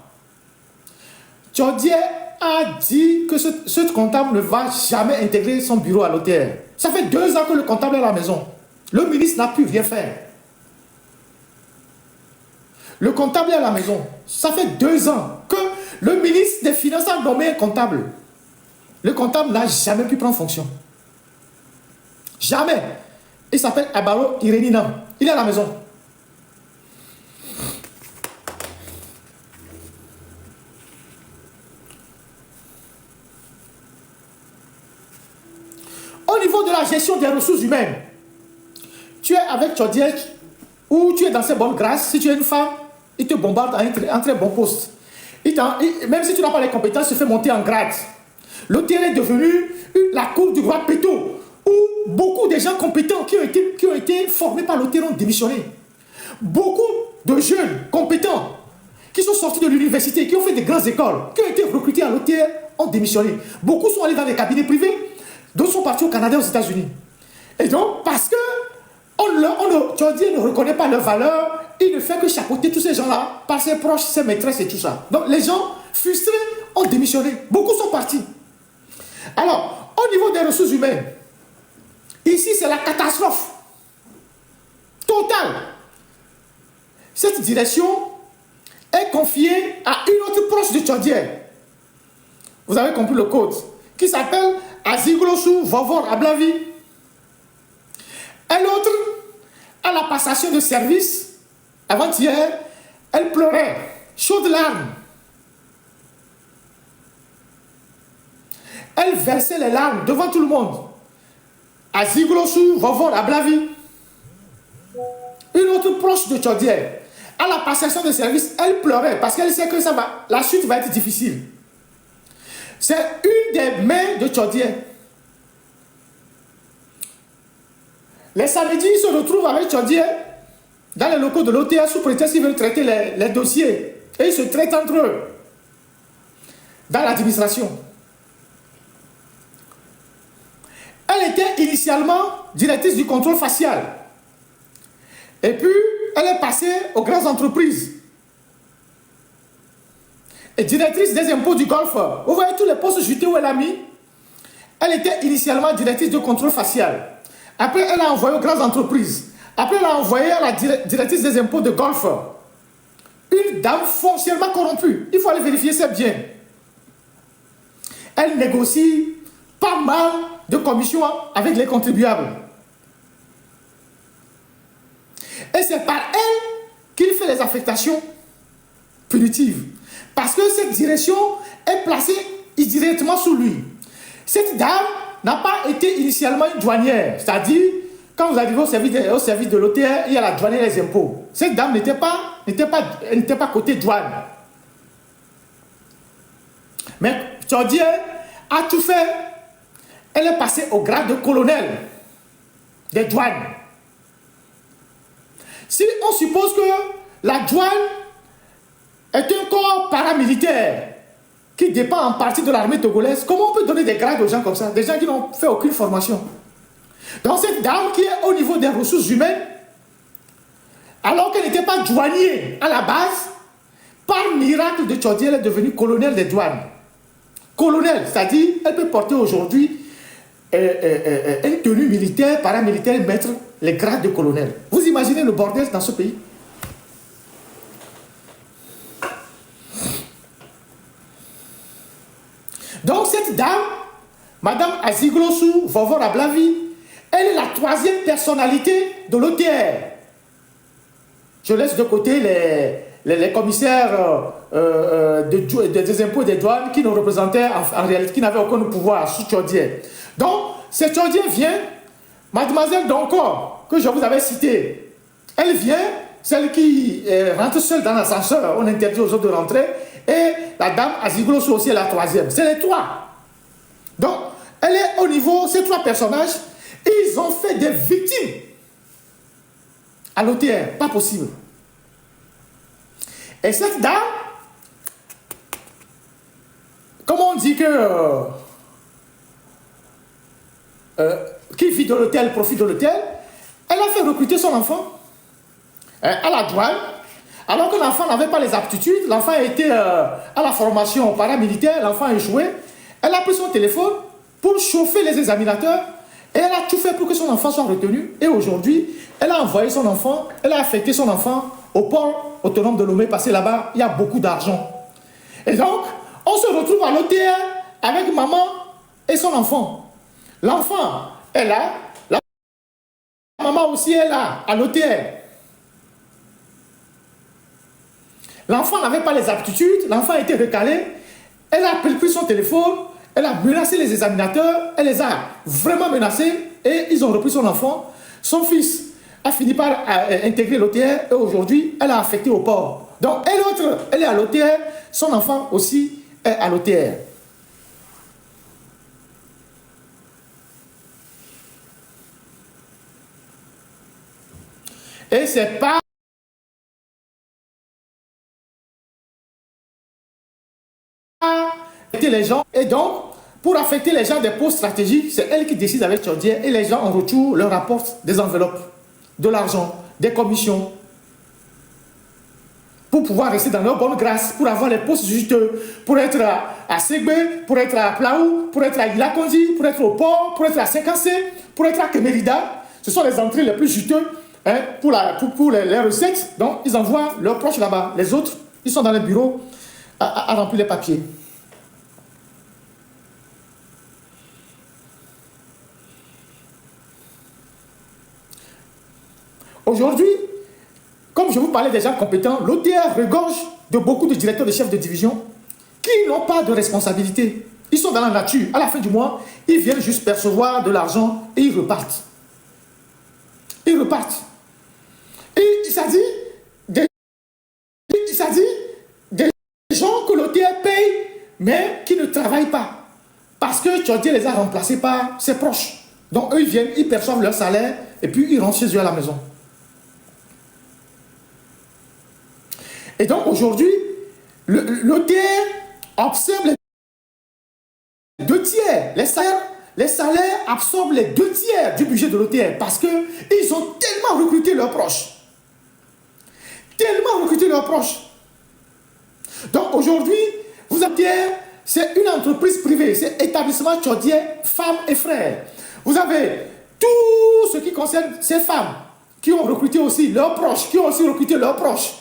Chaudière a dit que ce comptable ne va jamais intégrer son bureau à l'OTR. Ça fait 2 ans que le comptable est à la maison. Le ministre n'a pu rien faire. Le comptable est à la maison. Ça fait 2 ans que le ministre des Finances a nommé un comptable. Le comptable n'a jamais pu prendre fonction. Jamais. Il s'appelle Abalo Ireninam. Il est à la maison. Au niveau de la gestion des ressources humaines, tu es avec Chaudière ou tu es dans ses bonnes grâces. Si tu es une femme, il te bombarde à un très bon poste. Même si tu n'as pas les compétences, il se fait monter en grade. Le terrain est devenu la cour du roi Péto, où beaucoup de gens compétents qui ont été formés par l'OTR ont démissionné. Beaucoup de jeunes compétents qui sont sortis de l'université, qui ont fait des grandes écoles, qui ont été recrutés à l'OTR ont démissionné. Beaucoup sont allés dans les cabinets privés, d'autres sont partis au Canada et aux États-Unis. Et donc, parce que Chaudière ne reconnaît pas leur valeur, il ne fait que chapeauter tous ces gens-là par ses proches, ses maîtresses et tout ça. Donc les gens frustrés ont démissionné. Beaucoup sont partis. Alors, au niveau des ressources humaines, ici c'est la catastrophe totale. Cette direction est confiée à une autre proche de Chaudière. Vous avez compris le code, qui s'appelle Aziglosu Vovor Ablavi. Et l'autre, à la passation de service, avant-hier, elle pleurait, chaudes larmes. Elle versait les larmes devant tout le monde. Aziglosu Vovor Ablavi. Une autre proche de Chaudière, à la passation de service, elle pleurait parce qu'elle sait que la suite va être difficile. C'est une des mères de Chaudière. Les samedis, ils se retrouvent avec Chaudière dans les locaux de l'OTA sous prétexte qu'ils veulent traiter les dossiers. Et ils se traitent entre eux dans l'administration. Elle était initialement directrice du contrôle facial. Et puis, elle est passée aux grandes entreprises. Et directrice des impôts du Golfe. Vous voyez tous les postes jutés où elle a mis. Elle était initialement directrice de contrôle facial. Après, elle a envoyé aux grandes entreprises. Après, elle a envoyé à la directrice des impôts de Golfe. Une dame foncièrement corrompue. Il faut aller vérifier ses biens. Elle négocie pas mal de commissions avec les contribuables. Et c'est par elle qu'il fait les affectations punitives. Parce que cette direction est placée directement sous lui. Cette dame n'a pas été initialement une douanière. C'est-à-dire, quand vous arrivez au service de l'OTR, il y a la douane et les impôts. Cette dame n'était pas côté douane. Mais Tchordier a tout fait. Elle est passée au grade de colonel des douanes. Si on suppose que la douane est un corps paramilitaire qui dépend en partie de l'armée togolaise, comment on peut donner des grades aux gens comme ça, des gens qui n'ont fait aucune formation? Donc cette dame qui est au niveau des ressources humaines, alors qu'elle n'était pas douanier à la base, par miracle de Tchordier, elle est devenue colonel des douanes. Colonel, c'est-à-dire, elle peut porter aujourd'hui une tenue militaire, paramilitaire, et mettre les grades de colonel. Vous imaginez le bordel dans ce pays? Donc cette dame, Madame Aziglosu Vovor Ablavi, elle est la troisième personnalité de l'OTR. Je laisse de côté les commissaires des impôts et des douanes qui nous représentaient en réalité, qui n'avaient aucun pouvoir sous Tchordier. Donc, cette Tchordier vient, Mademoiselle Donkor, que je vous avais citée, elle vient, celle qui rentre seule dans l'ascenseur, on interdit aux autres de rentrer, et la dame Aziglosu aussi est la troisième. C'est les trois. Donc, elle est au niveau, ces trois personnages, ils ont fait des victimes à l'OTR, pas possible. Et cette dame, comme on dit que qui vit de l'hôtel profite de l'hôtel, elle a fait recruter son enfant à la douane, alors que l'enfant n'avait pas les aptitudes, l'enfant était à la formation paramilitaire, l'enfant a échoué, elle a pris son téléphone pour chauffer les examinateurs et elle a tout fait pour que son enfant soit retenu. Et aujourd'hui, elle a envoyé son enfant, elle a affecté son enfant au port autonome de Lomé, parce que là-bas, il y a beaucoup d'argent. Et donc, on se retrouve à l'OTR avec maman et son enfant. L'enfant est là, la maman aussi est là, à l'OTR. L'enfant n'avait pas les aptitudes, l'enfant a été recalé, elle a pris son téléphone, elle a menacé les examinateurs, elle les a vraiment menacés et ils ont repris son enfant. Son fils a fini par intégrer l'OTR et aujourd'hui, elle a affecté au port. Donc, elle est à l'OTR, son enfant aussi est à l'OTR. Et c'est pas affecter les gens. Et donc, pour affecter les gens des postes stratégiques, c'est elle qui décide avec Tchordier et les gens en retour leur apportent des enveloppes, de l'argent, des commissions, pour pouvoir rester dans leur bonne grâce, pour avoir les postes juteux, pour être à Ségbé, pour être à Plaou, pour être à Ilakondi, pour être au port, pour être à Sekassé, pour être à Kemerida. Ce sont les entrées les plus juteuses pour les recettes. Donc, ils envoient leurs proches là-bas. Les autres, ils sont dans les bureaux à remplir les papiers. Aujourd'hui, comme je vous parlais des gens compétents, l'OTR regorge de beaucoup de directeurs, de chefs de division qui n'ont pas de responsabilité. Ils sont dans la nature. À la fin du mois, ils viennent juste percevoir de l'argent et ils repartent. Ils repartent. Et il s'agit des gens que l'OTR paye, mais qui ne travaillent pas. Parce que Tchordier les a remplacés par ses proches. Donc eux, ils viennent, ils perçoivent leur salaire et puis ils rentrent chez eux à la maison. Et donc aujourd'hui, l'OTR observe les deux tiers, les salaires les salaires absorbent les 2/3 du budget de l'OTR parce qu'ils ont tellement recruté leurs proches. Tellement recruté leurs proches. Donc aujourd'hui, vous avez, c'est une entreprise privée, c'est établissement Tchodier, femmes et frères. Vous avez tout ce qui concerne ces femmes qui ont recruté aussi leurs proches, qui ont aussi recruté leurs proches.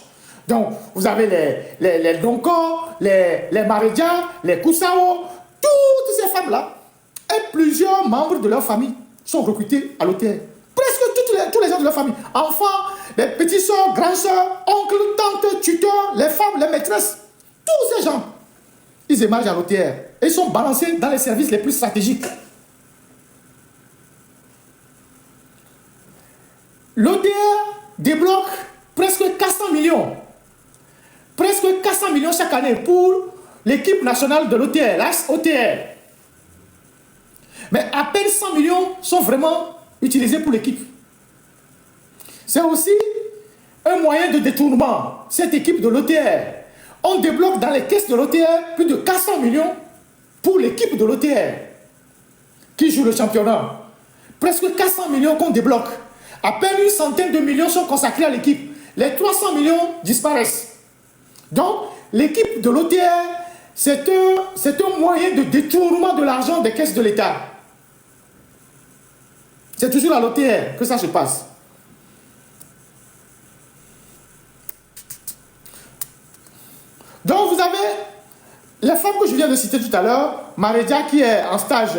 Donc, vous avez les Donko, les Marédias, les Koussao, toutes ces femmes-là, et plusieurs membres de leur famille sont recrutés à l'hôtel. Presque tous les gens de leur famille. Enfants, les petits soeurs, grands soeurs, oncles, tantes, tuteurs, les femmes, les maîtresses. Tous ces gens, ils émargent à l'hôtel. Et ils sont balancés dans les services les plus stratégiques. L'OTR débloque presque 400 millions. Presque 400 millions chaque année pour l'équipe nationale de l'OTR, l'OTR. Mais à peine 100 millions sont vraiment utilisés pour l'équipe. C'est aussi un moyen de détournement, cette équipe de l'OTR. On débloque dans les caisses de l'OTR plus de 400 millions pour l'équipe de l'OTR qui joue le championnat. Presque 400 millions qu'on débloque. À peine une centaine de millions sont consacrés à l'équipe. Les 300 millions disparaissent. Donc, l'équipe de l'OTR, c'est un moyen de détournement de l'argent des caisses de l'État. C'est toujours à l'OTR que ça se passe. Donc, vous avez la femme que je viens de citer tout à l'heure, Marédia, qui est en stage.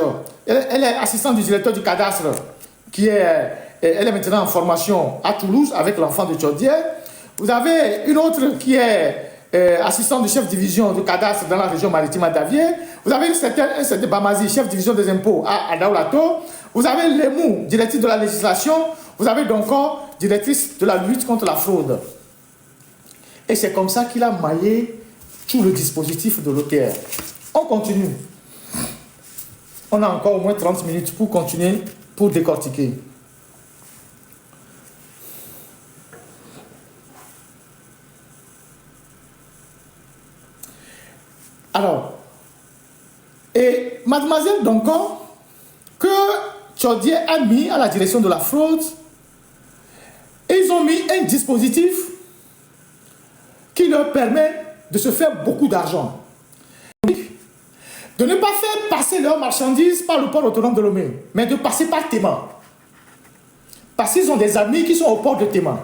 Elle est assistante du directeur du cadastre, elle est maintenant en formation à Toulouse avec l'enfant de Tchodier. Vous avez une autre qui est assistante du chef de division du cadastre dans la région maritime d'Avier. Vous avez une certaine Bamazi, chef de division des impôts à Daoulato. Vous avez Lemou, directrice de la législation. Vous avez Donko, directrice de la lutte contre la fraude. Et c'est comme ça qu'il a maillé tout le dispositif de l'OTR. On continue. On a encore au moins 30 minutes pour continuer, pour décortiquer. Alors, et mademoiselle Donko, que Tchodier a mis à la direction de la fraude, ils ont mis un dispositif qui leur permet de se faire beaucoup d'argent. De ne pas faire passer leurs marchandises par le port autonome de Lomé, mais de passer par Téma. Parce qu'ils ont des amis qui sont au port de Téma.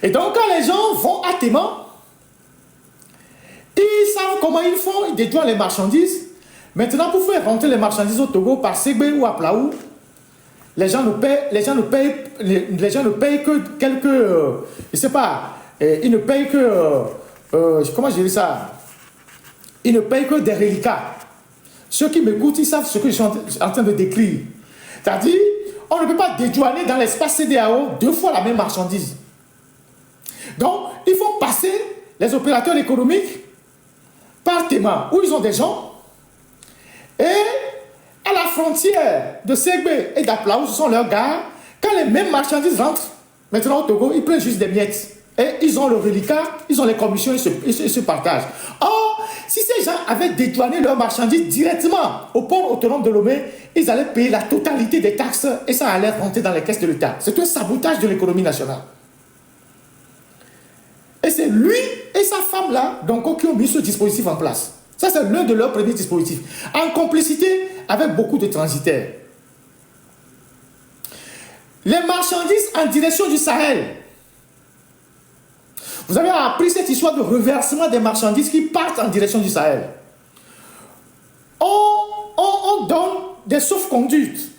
Et donc, quand les gens vont à Téma, ils savent comment ils font, ils détournent les marchandises. Maintenant, pour faire rentrer les marchandises au Togo par Ségbé ou à Plaou, les gens ne payent que quelques... je ne sais pas, ils ne payent que... comment je dis ça? Ils ne payent que des reliquats. Ceux qui m'écoutent, ils savent ce que je suis en train de décrire. C'est-à-dire, on ne peut pas dédouaner dans l'espace CEDEAO 2 fois la même marchandise. Donc, il faut passer les opérateurs économiques par Téma, où ils ont des gens, et à la frontière de Ségbé et d'Aplaou, ce sont leurs gars, quand les mêmes marchandises rentrent, maintenant au Togo, ils prennent juste des miettes. Et ils ont le reliquat, ils ont les commissions, ils se partagent. Or, si ces gens avaient dédouané leurs marchandises directement au port autonome de Lomé, ils allaient payer la totalité des taxes et ça allait rentrer dans les caisses de l'État. C'est un sabotage de l'économie nationale. Et c'est lui et sa femme-là, donc, qui ont mis ce dispositif en place. Ça, c'est l'un de leurs premiers dispositifs. En complicité avec beaucoup de transitaires. Les marchandises en direction du Sahel. Vous avez appris cette histoire de reversement des marchandises qui partent en direction du Sahel. On donne des sauf-conduites.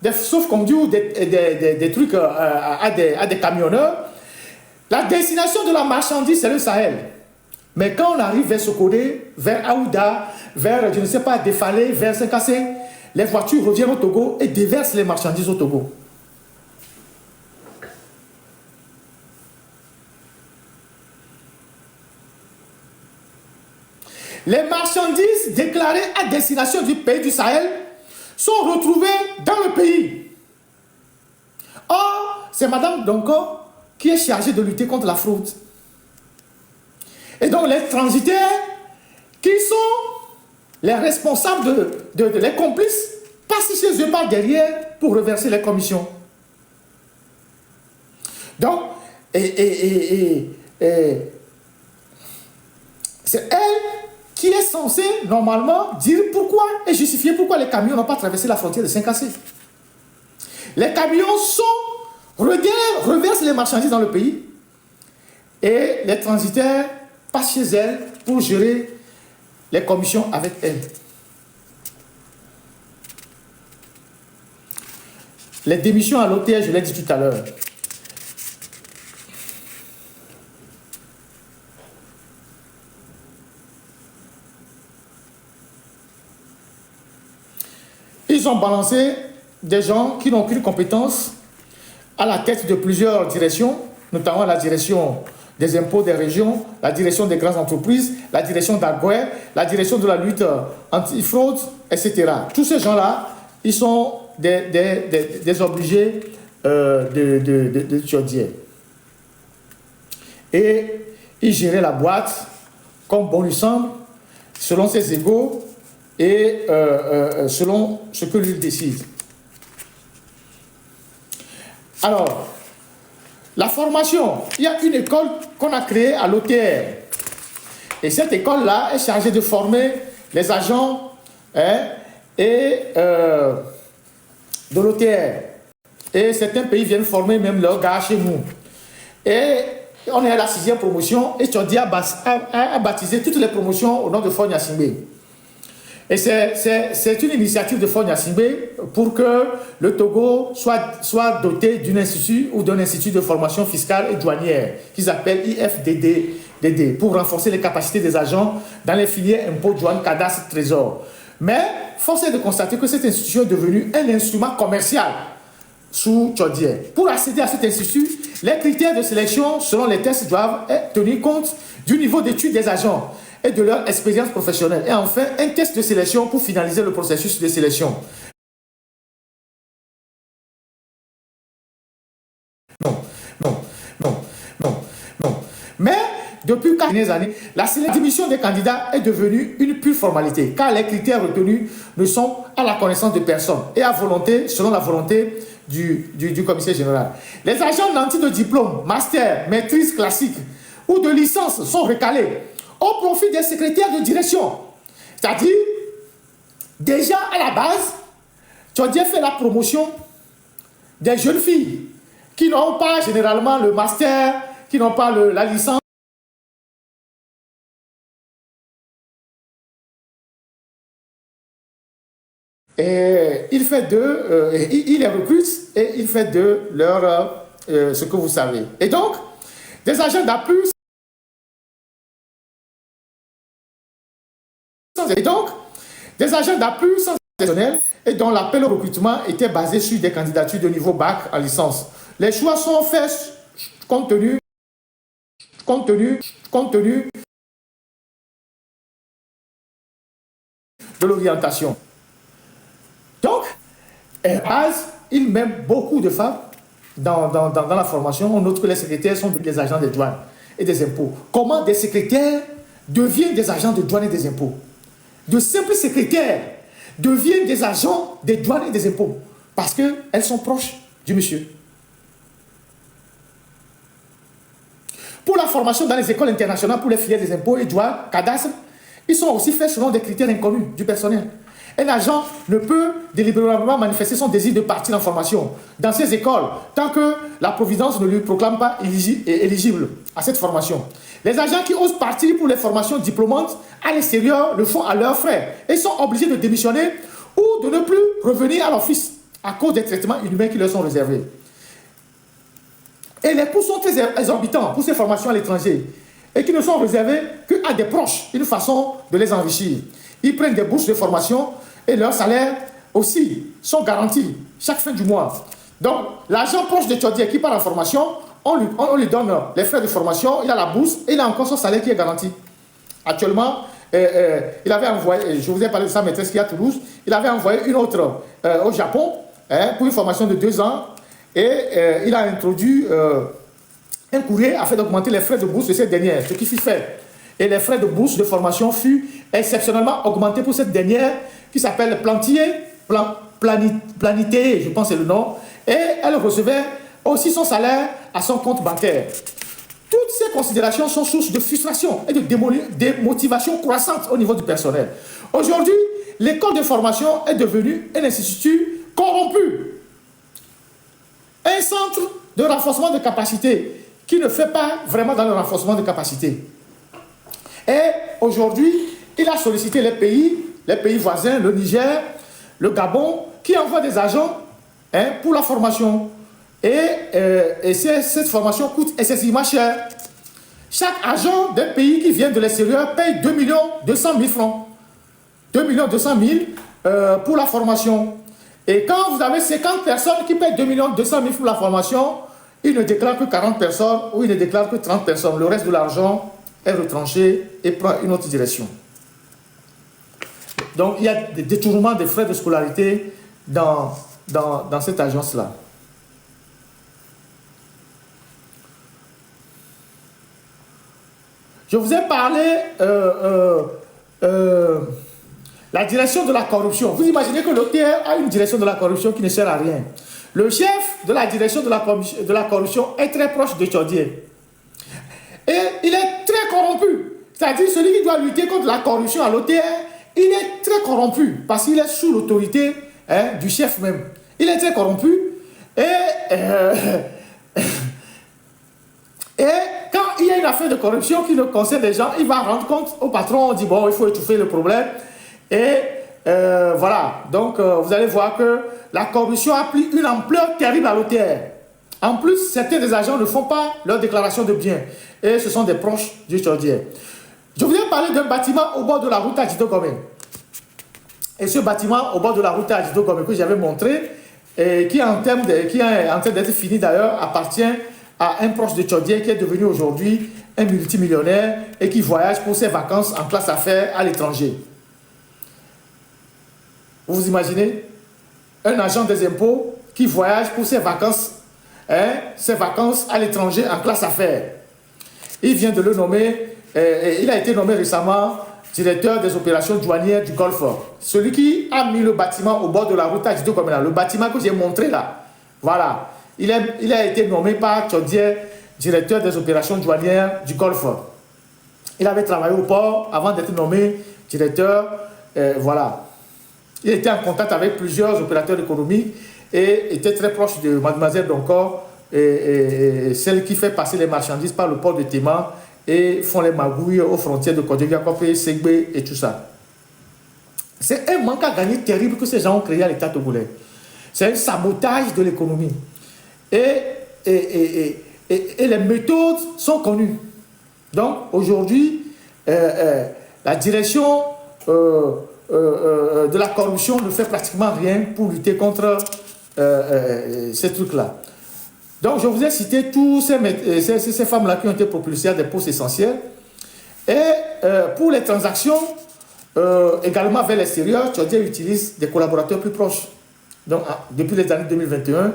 Des sauf-conduits ou des trucs à des camionneurs. La destination de la marchandise, c'est le Sahel. Mais quand on arrive vers Sokodé, vers Aouda, vers, je ne sais pas, Défalé, vers Sekassé, les voitures reviennent au Togo et déversent les marchandises au Togo. Les marchandises déclarées à destination du pays du Sahel sont retrouvées dans le pays. Or, c'est Madame Donko qui est chargée de lutter contre la fraude. Et donc, les transitaires qui sont les responsables les complices passent assis chez eux par derrière pour reverser les commissions. Donc, c'est elle qui est censée normalement dire pourquoi et justifier pourquoi les camions n'ont pas traversé la frontière de Saint-Cassé. Les camions reversent les marchandises dans le pays et les transitaires passent chez elle pour gérer les commissions avec elle. Les démissions à l'OTR, je l'ai dit tout à l'heure. Ils ont balancé des gens qui n'ont aucune compétence à la tête de plusieurs directions, notamment la direction des impôts des régions, la direction des grandes entreprises, la direction d'Agoué, la direction de la lutte anti-fraude, etc. Tous ces gens-là, ils sont des obligés de Tchodier. Et ils géraient la boîte comme bon lui semble, selon ses égos et selon ce que lui décide. Alors, la formation, il y a une école qu'on a créée à l'OTR. Et cette école-là est chargée de former les agents de l'OTR. Et certains pays viennent former même leurs gars chez nous. Et on est à la 6e promotion et Tchodi a baptisé toutes les promotions au nom de Fogna Simbe. Et c'est une initiative de Fogna Simbe pour que le Togo soit doté d'un institut ou d'un institut de formation fiscale et douanière qu'ils appellent IFDD pour renforcer les capacités des agents dans les filières impôts, douane, cadastre, trésor. Mais force est de constater que cette institution est devenue un instrument commercial sous Tchodier. Pour accéder à cet institut, les critères de sélection selon les tests doivent tenir compte du niveau d'études des agents et de leur expérience professionnelle. Et enfin, un test de sélection pour finaliser le processus de sélection. Non. Mais, depuis 4 années, la démission des candidats est devenue une pure formalité, car les critères retenus ne sont à la connaissance de personne et à volonté, selon la volonté du commissaire général. Les agents nantis de diplôme, master, maîtrise classique ou de licence sont recalés au profit des secrétaires de direction. C'est-à-dire, déjà à la base, Tchodier fait la promotion des jeunes filles qui n'ont pas généralement le master, qui n'ont pas la licence. Et il fait d'eux, il les recrute et il fait de leur ce que vous savez. Et donc, des agents d'appui sans exceptionnel et dont l'appel au recrutement était basé sur des candidatures de niveau bac en licence. Les choix sont faits compte tenu de l'orientation. Donc, il met beaucoup de femmes dans la formation. On note que les secrétaires sont des agents des douanes et des impôts. Comment des secrétaires deviennent des agents de douane et des impôts? De simples secrétaires deviennent des agents des douanes et des impôts parce qu'elles sont proches du monsieur. Pour la formation dans les écoles internationales pour les filières des impôts et douanes, cadastre, ils sont aussi faits selon des critères inconnus du personnel. Un agent ne peut délibérément manifester son désir de partir en formation dans ces écoles tant que la Providence ne lui proclame pas éligible à cette formation. Les agents qui osent partir pour les formations diplômantes à l'extérieur le font à leurs frais et sont obligés de démissionner ou de ne plus revenir à l'office à cause des traitements inhumains qui leur sont réservés. Et les coûts sont très exorbitants pour ces formations à l'étranger et qui ne sont réservés qu'à des proches, une façon de les enrichir. Ils prennent des bourses de formation et leurs salaires aussi sont garantis chaque fin du mois. Donc, l'agent proche de Tchodier qui part en formation, on lui donne les frais de formation, il a la bourse et il a encore son salaire qui est garanti. Actuellement, il avait envoyé, je vous ai parlé de sa maîtresse qui est à Toulouse, il avait envoyé une autre au Japon pour une formation de 2 ans et il a introduit un courrier afin d'augmenter les frais de bourse de cette dernière, ce qui fut fait. Et les frais de bourse de formation furent exceptionnellement augmentés pour cette dernière qui s'appelle Plantier Planité, je pense c'est le nom, et elle recevait aussi son salaire à son compte bancaire. Toutes ces considérations sont source de frustration et de démotivation croissante au niveau du personnel. Aujourd'hui, l'école de formation est devenue un institut corrompu, un centre de renforcement de capacité qui ne fait pas vraiment dans le renforcement de capacité. Et aujourd'hui, il a sollicité les pays voisins, le Niger, le Gabon, qui envoient des agents pour la formation. Et cette formation coûte excessivement cher. Chaque agent d'un pays qui vient de l'extérieur paye 2 200 000 francs. 2 200 000 pour la formation. Et quand vous avez 50 personnes qui payent 2 200 000 pour la formation, ils ne déclarent que 40 personnes ou ils ne déclarent que 30 personnes. Le reste de l'argent est retranché et prend une autre direction. Donc, il y a des détournements des frais de scolarité dans cette agence-là. Je vous ai parlé la direction de la corruption. Vous imaginez que l'OTR a une direction de la corruption qui ne sert à rien. Le chef de la direction de la corruption est très proche de Chaudier. Et il est très corrompu. C'est-à-dire celui qui doit lutter contre la corruption à l'OTR, il est très corrompu parce qu'il est sous l'autorité du chef même. Il est très corrompu et quand il y a une affaire de corruption qui le concerne des gens, il va rendre compte au patron, on dit bon, il faut étouffer le problème. Et voilà, donc vous allez voir que la corruption a pris une ampleur terrible à l'OTR. En plus, certains des agents ne font pas leur déclaration de biens. Et ce sont des proches du Chaudier. Je voulais parler d'un bâtiment au bord de la route à Djidogomé. Et ce bâtiment au bord de la route à Djidogomé que j'avais montré, et qui est en train d'être fini d'ailleurs, appartient à un proche de Chaudier qui est devenu aujourd'hui un multimillionnaire et qui voyage pour ses vacances en classe affaires à l'étranger. Vous vous imaginez? Un agent des impôts qui voyage pour ses vacances à l'étranger en classe affaires. Il vient de le nommer, il a été nommé récemment directeur des opérations douanières du Golfe. Celui qui a mis le bâtiment au bord de la route à Djidogomé, le bâtiment que j'ai montré là. Voilà. Il a été nommé par Chaudier directeur des opérations douanières du Golfe. Il avait travaillé au port avant d'être nommé directeur. Voilà. Il était en contact avec plusieurs opérateurs économiques et était très proche de Mademoiselle Doncor, celle qui fait passer les marchandises par le port de Téma et font les magouilles aux frontières de Côte d'Ivoire, Ségbé et tout ça. C'est un manque à gagner terrible que ces gens ont créé à l'État togolais. C'est un sabotage de l'économie. Et les méthodes sont connues. Donc aujourd'hui, la direction de la corruption ne fait pratiquement rien pour lutter contre ces trucs-là. Donc je vous ai cité tous ces femmes-là qui ont été propulsées à des postes essentiels. Et pour les transactions, également vers l'extérieur, Chaudier utilise des collaborateurs plus proches. Donc depuis les années 2021,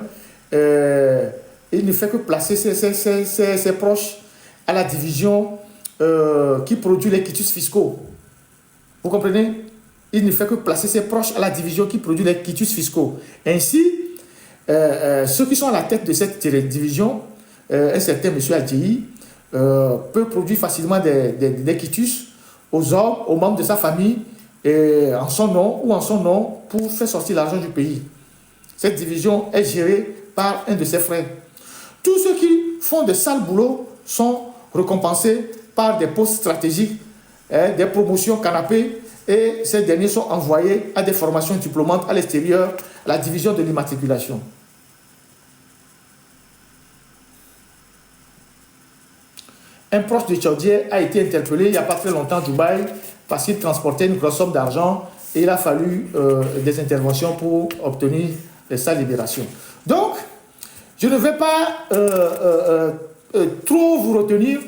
il ne fait que placer ses proches à la division qui produit les quitus fiscaux. Vous comprenez? Il ne fait que placer ses proches à la division qui produit les quitus fiscaux. Ainsi, ceux qui sont à la tête de cette division, un certain M. Adjei, peut produire facilement des quitus aux hommes, aux membres de sa famille, en son nom ou en son nom, pour faire sortir l'argent du pays. Cette division est gérée par un de ses frères. Tous ceux qui font de sales boulots sont récompensés par des postes stratégiques, des promotions canapés, et ces derniers sont envoyés à des formations diplômantes à l'extérieur, à la division de l'immatriculation. Un proche de Chaudier a été interpellé il n'y a pas très longtemps à Dubaï parce qu'il transportait une grosse somme d'argent et il a fallu des interventions pour obtenir sa libération. Donc, je ne vais pas trop vous retenir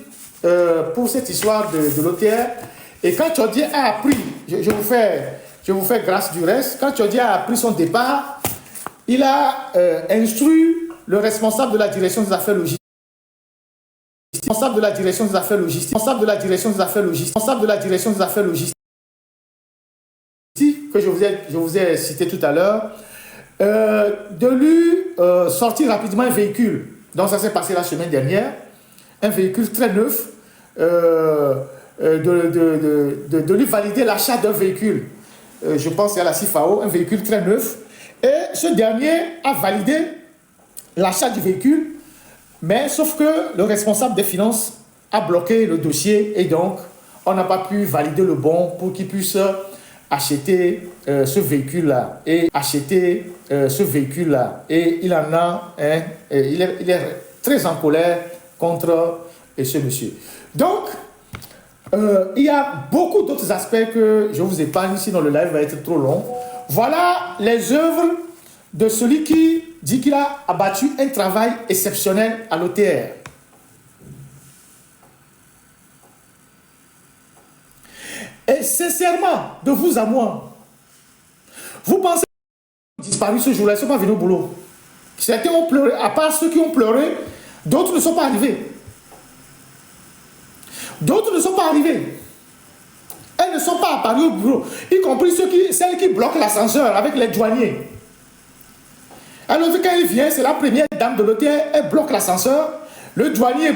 pour cette histoire de l'OTR. Et quand Chaudier a appris, je vous fais grâce du reste, quand Chaudier a appris son départ, il a instruit le responsable de la direction des affaires logistiques, responsable de la direction des affaires logistiques, responsable de la direction des affaires logistiques, responsable de la direction des affaires logistiques, que je vous ai cité tout à l'heure, de lui sortir rapidement un véhicule. Donc ça s'est passé la semaine dernière. Un véhicule très neuf, de lui valider l'achat d'un véhicule. Je pense à la CIFAO, un véhicule très neuf. Et ce dernier a validé l'achat du véhicule, mais sauf que le responsable des finances a bloqué le dossier et donc on n'a pas pu valider le bon pour qu'il puisse acheter ce véhicule-là et acheter ce véhicule-là. Et il en a, hein, il est très en colère contre ce monsieur. Donc, il y a beaucoup d'autres aspects que je vous épargne, sinon le live va être trop long. Voilà les œuvres de celui qui dit qu'il a abattu un travail exceptionnel à l'OTR. Et sincèrement, de vous à moi, vous pensez qu'ils ont disparu ce jour-là, ils ne sont pas venus au boulot. Certains ont pleuré, à part ceux qui ont pleuré, d'autres ne sont pas arrivés. D'autres ne sont pas arrivés. Elles ne sont pas apparues au bureau, y compris celles qui bloquent l'ascenseur avec les douaniers. Alors quand elle vient, c'est la première dame de l'hôtel, elle bloque l'ascenseur, le douanier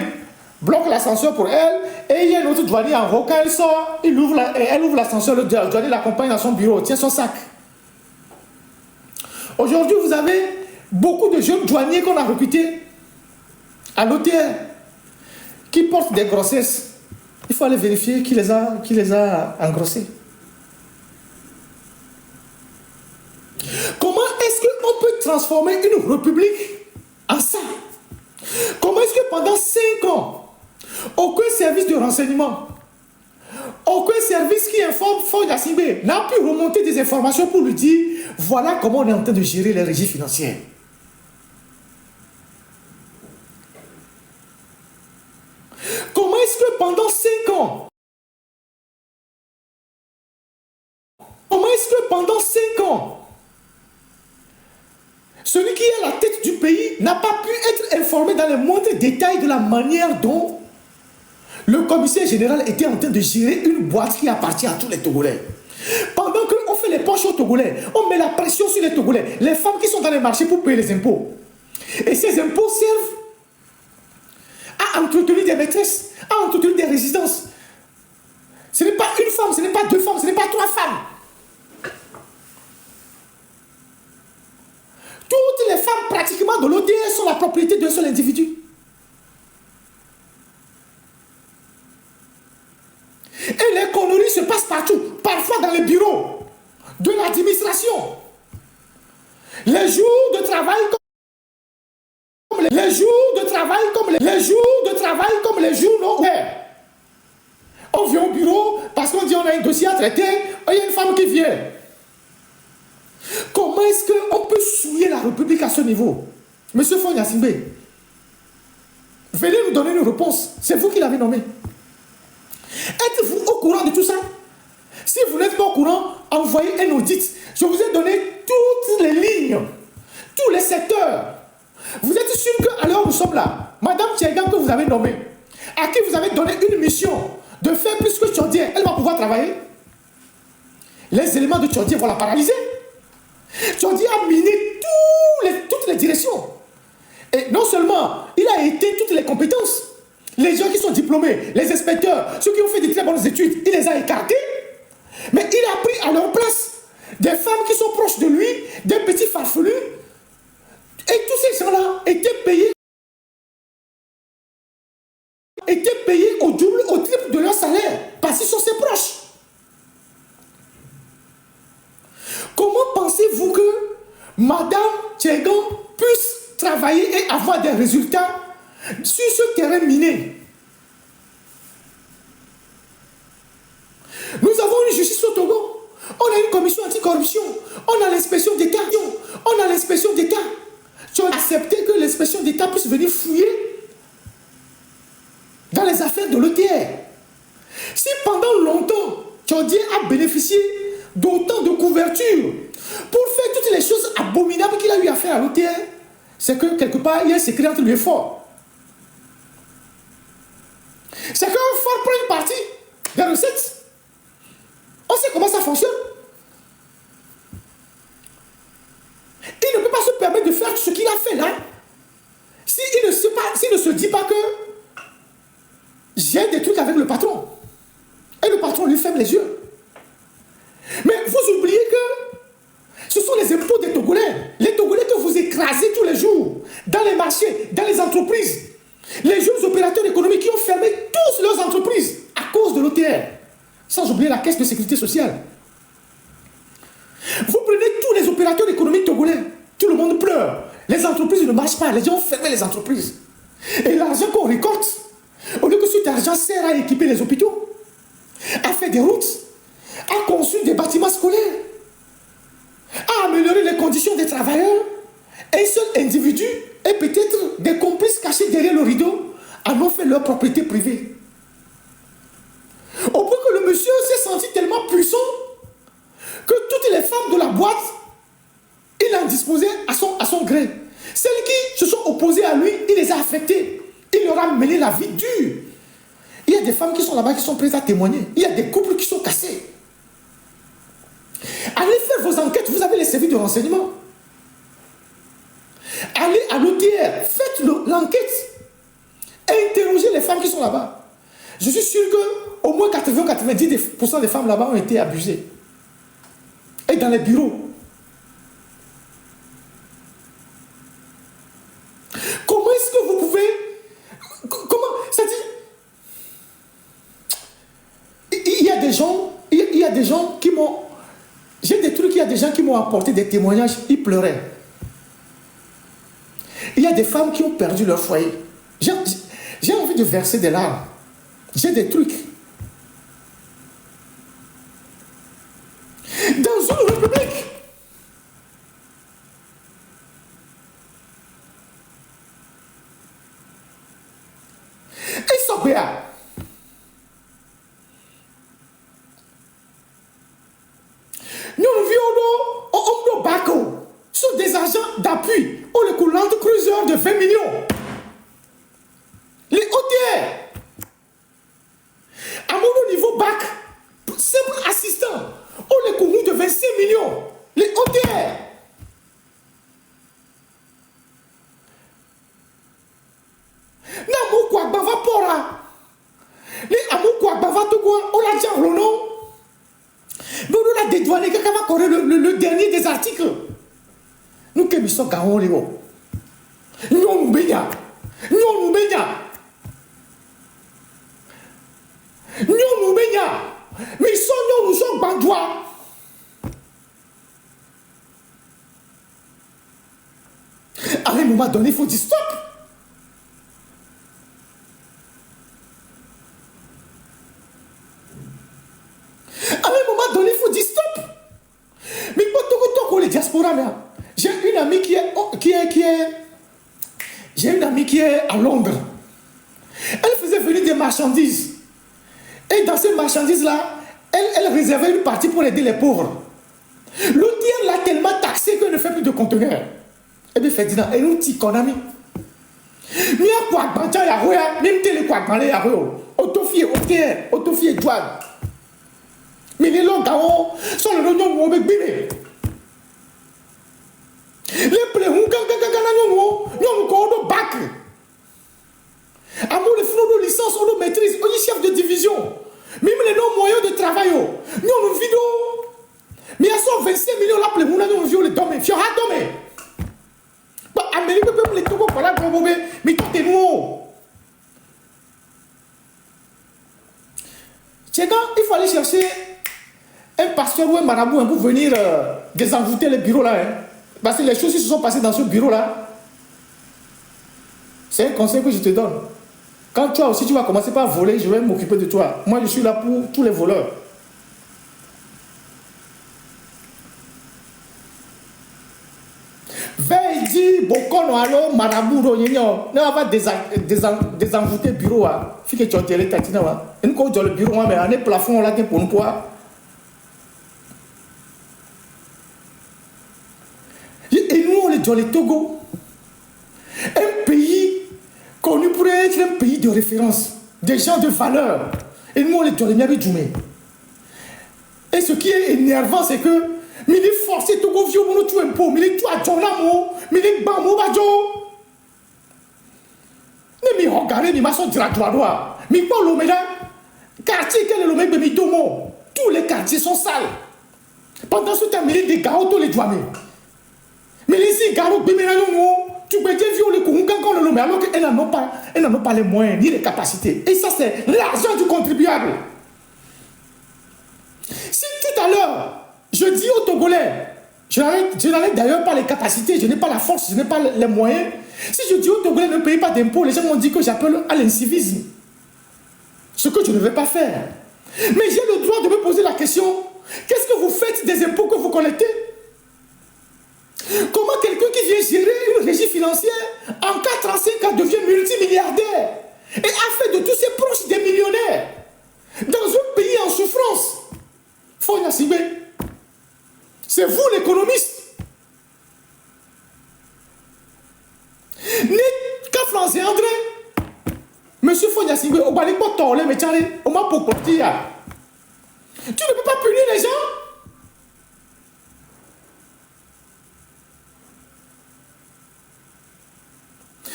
bloque l'ascenseur pour elle, et il y a un autre douanier en haut, quand elle sort, elle ouvre l'ascenseur, le douanier l'accompagne dans son bureau, tient son sac. Aujourd'hui, vous avez beaucoup de jeunes douaniers qu'on a recrutés à l'hôtel, qui portent des grossesses. Il faut aller vérifier qui les a engrossés. Comment est-ce qu'on peut transformer une république en ça? Comment est-ce que pendant 5 ans, aucun service de renseignement, aucun service qui informe Faure Gnassingbé n'a pu remonter des informations pour lui dire voilà comment on est en train de gérer les régies financières? Comment est-ce que pendant 5 ans, celui qui est à la tête du pays n'a pas pu être informé dans les moindres détails de la manière dont le commissaire général était en train de gérer une boîte qui appartient à tous les Togolais? Pendant qu'on fait les poches aux Togolais, on met la pression sur les Togolais, les femmes qui sont dans les marchés pour payer les impôts. Et ces impôts servent à entretenir des maîtresses, à entretenir des résidences. Ce n'est pas une femme, ce n'est pas 2 femmes, ce n'est pas 3 femmes. Toutes les femmes pratiquement de l'ODR sont la propriété d'un seul individu. Et les conneries se passent partout, parfois dans les bureaux de l'administration. Les jours de travail comme les jours de travail comme les jours non ouverts. On vient au bureau parce qu'on dit on a un dossier à traiter, il y a une femme qui vient. Comment est-ce qu'on peut souiller la République à ce niveau? Monsieur Faure Gnassingbé, venez nous donner une réponse. C'est vous qui l'avez nommé. Êtes-vous au courant de tout ça? Si vous n'êtes pas au courant, envoyez un audit. Je vous ai donné toutes les lignes, tous les secteurs. Vous êtes sûr qu'à l'heure où nous sommes là, Madame Tchegan que vous avez nommée, à qui vous avez donné une mission de faire plus que Tchodier, elle va pouvoir travailler? Les éléments de Tchodier vont la paralyser. Tchodier a miné toutes les directions. Et non seulement, il a été toutes les compétences. Les gens qui sont diplômés, les inspecteurs, ceux qui ont fait de très bonnes études, il les a écartés. Mais il a pris à leur place des femmes qui sont proches de lui, des petits farfelus. Et tous ces gens-là étaient payés au double, au triple de leur salaire, parce qu'ils sont ses proches. Comment pensez-vous que Madame Tchegan puisse travailler et avoir des résultats sur ce terrain miné? Nous avons une justice au Togo, on a une commission anticorruption, on a l'inspection d'État, Tu as accepté que l'inspection d'État puisse venir fouiller dans les affaires de l'ETR. Si pendant longtemps, Tchodier a bénéficié d'autant de couverture pour faire toutes les choses abominables qu'il a eu à faire à l'OTR, c'est que quelque part, il y a un secret entre lui et Faure. C'est qu'un Faure prend une partie des recettes. On sait comment ça fonctionne. fait là, s'il ne se dit pas que j'ai des trucs avec le patron, et le patron lui ferme les yeux. Mais vous oubliez que ce sont les impôts des Togolais. Les Togolais que vous écrasez tous les jours, dans les marchés, dans les entreprises. Les jeunes opérateurs économiques qui ont fermé tous leurs entreprises à cause de l'OTR. Sans oublier la caisse de sécurité sociale. Vous prenez tous les opérateurs économiques togolais. Tout le monde pleure. Les entreprises ne marchent pas. Les gens ont fermé les entreprises. Et l'argent qu'on récolte, au lieu que cet argent sert à équiper les hôpitaux, à faire des routes, à construire des bâtiments scolaires, à améliorer les conditions des travailleurs, un seul individu et peut-être des complices cachés derrière le rideau en ont fait leur propriété privée. Au point que le monsieur s'est senti tellement puissant que toutes les femmes de la boîte, il en disposait à son gré. Celles qui se sont opposées à lui, il les a affectées. Il leur a mené la vie dure. Il y a des femmes qui sont là-bas, qui sont prêtes à témoigner. Il y a des couples qui sont cassés. Allez faire vos enquêtes, vous avez les services de renseignement. Allez à l'OTR, faites l'enquête. Interrogez les femmes qui sont là-bas. Je suis sûr qu'au moins 80-90% des femmes là-bas ont été abusées. Et dans les bureaux. Comment est-ce que vous pouvez... Comment... C'est-à-dire... Il y a des gens qui m'ont... J'ai des trucs, il y a des gens qui m'ont apporté des témoignages, ils pleuraient. Il y a des femmes qui ont perdu leur foyer. J'ai envie de verser des larmes. J'ai des trucs. Dans une république, et Sobéa, nous vivons au Baco sur des agents d'appui ou le coulant de cruiseur de 20 millions. Les OTR. À mon niveau bac, simple assistant, on les courus de 25 millions. Les OTR. Namu kwa bava pora. Les amu kwa bava to quoi, on l'a dit en rono. Mais on a dédouané quelqu'un va correr le dernier des articles. Nous qui sommes gagnants les mots. Nous baignons. Nous baignons. Nous baignons. Mais nous sommes bandois. À un moment donné, il faut dire stop. À un moment donné, il faut dire stop. Mais pour les diasporas, j'ai une amie j'ai une amie qui est à Londres. Elle faisait venir des marchandises. Et dans ces marchandises-là, elle réservait une partie pour aider les pauvres. L'OTR l'a tellement taxé qu'elle ne fait plus de conteneurs. Et bien, Ferdinand, elle nous dit qu'on a mis. Mais à quoi, il y a rien, même télé quoi, il y a rien. Autofié, OTR, autofié, douane. Mais les longs gaons sont le nom de bébé. Les plaies, nous avons bac. Amour, les flots de licence, on nous maîtrise, on est chef de division. Même les noms moyens de travail, nous avons vidéo. Mais il y a 25 millions là, pour nous avons vu les domaines. Il y aura domaines. Amérique peut les Togo, voilà, mais tout est nous. C'est quand il faut aller chercher un pasteur ou un marabout pour venir désenvoûter les bureaux là. Hein. Parce que les choses qui se sont passées dans ce bureau là, c'est un conseil que je te donne. Quand toi aussi tu vas commencer par voler, je vais m'occuper de toi. Moi je suis là pour tous les voleurs. Veille dit, Bokon, allo, marabout, on va désenvoûter le bureau. Fi que tu as tiré ta tina. Et nous, quand on le bureau, mais on est plafond là pour nous. Et nous, on est dans les Togo. Un pays connu pour être un pays de référence, des gens de valeur. Et nous, on est dans les Miabi Djoumé. Et ce qui est énervant, c'est que, mais il est forcé Togo vieux, mon tout un peu, mais il est tout à Djonamo, Mini bamou bajo. Ne mi regardez, mi maçon droit. Mi pas l'omega. Quartier, quel est l'omega, mi tomo. Tous les quartiers sont sales. Pendant ce temps, il des garotos les doigts. Mais les garotos, tu peux dire violer quand le alors qu'elles n'en ont pas les moyens ni les capacités. Et ça, c'est l'argent du contribuable. Si tout à l'heure, je dis aux Togolais, je n'en ai d'ailleurs pas les capacités, je n'ai pas la force, je n'ai pas les moyens. Si je dis aux Togolais ne payez pas d'impôts, les gens m'ont dit que j'appelle à l'incivisme. Ce que je ne vais pas faire. Mais j'ai le droit de me poser la question, qu'est-ce que vous faites des impôts que vous collectez? Comment quelqu'un qui vient gérer une régie financière en 4 ans, 5 ans devient multimilliardaire et a fait de tous ses proches des millionnaires dans un pays en souffrance? Fonya Sibé, c'est vous l'économiste. Ni Kaflan et André, monsieur Fonya Sibé, au Balipo Torle, mais Tchale, au Mapopotia. Tu ne peux pas punir les gens?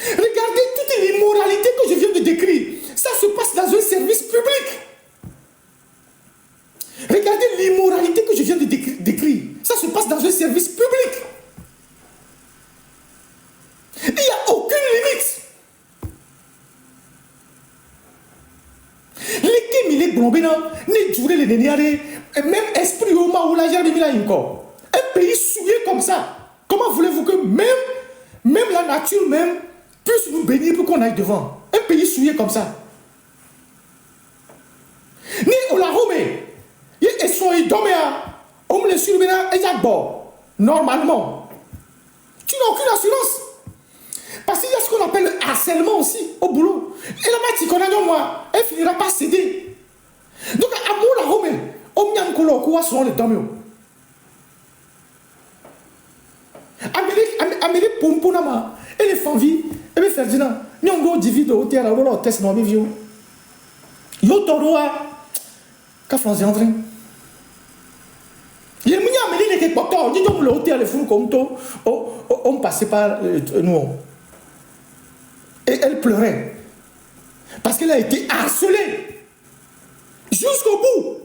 Regardez toute l'immoralité que je viens de décrire. Ça se passe dans un service public. Regardez l'immoralité que je viens de décrire. Ça se passe dans un service public. Il n'y a aucune limite. Les Kémilé Blombena, ni Djouré les Néniaré, même esprit au Maoula Jarmila encore. Un pays souillé comme ça. Comment voulez-vous que même la nature même puisse nous bénir pour qu'on aille devant? Un pays souillé comme ça. Ni Olarome, et son idomea, on me le surveille et j'aborde. Normalement, tu n'as aucune assurance. Parce qu'il y a ce qu'on appelle le harcèlement aussi au boulot. Et la mati qu'on a dans moi, elle finira par céder. Donc, à mon Olarome, on m'y a encore quoi sont les domio. Amérique Pomponama, et les familles, et les Ferdinand, nous avons divisé au terrain, on a testé nos vieux. Yo Toroa, qu'a fait André? Il y a un amené les porteurs, ni donc le hôtel, les fous comme toi, on passait par nous. Et elle pleurait. Parce qu'elle a été harcelée. Jusqu'au bout.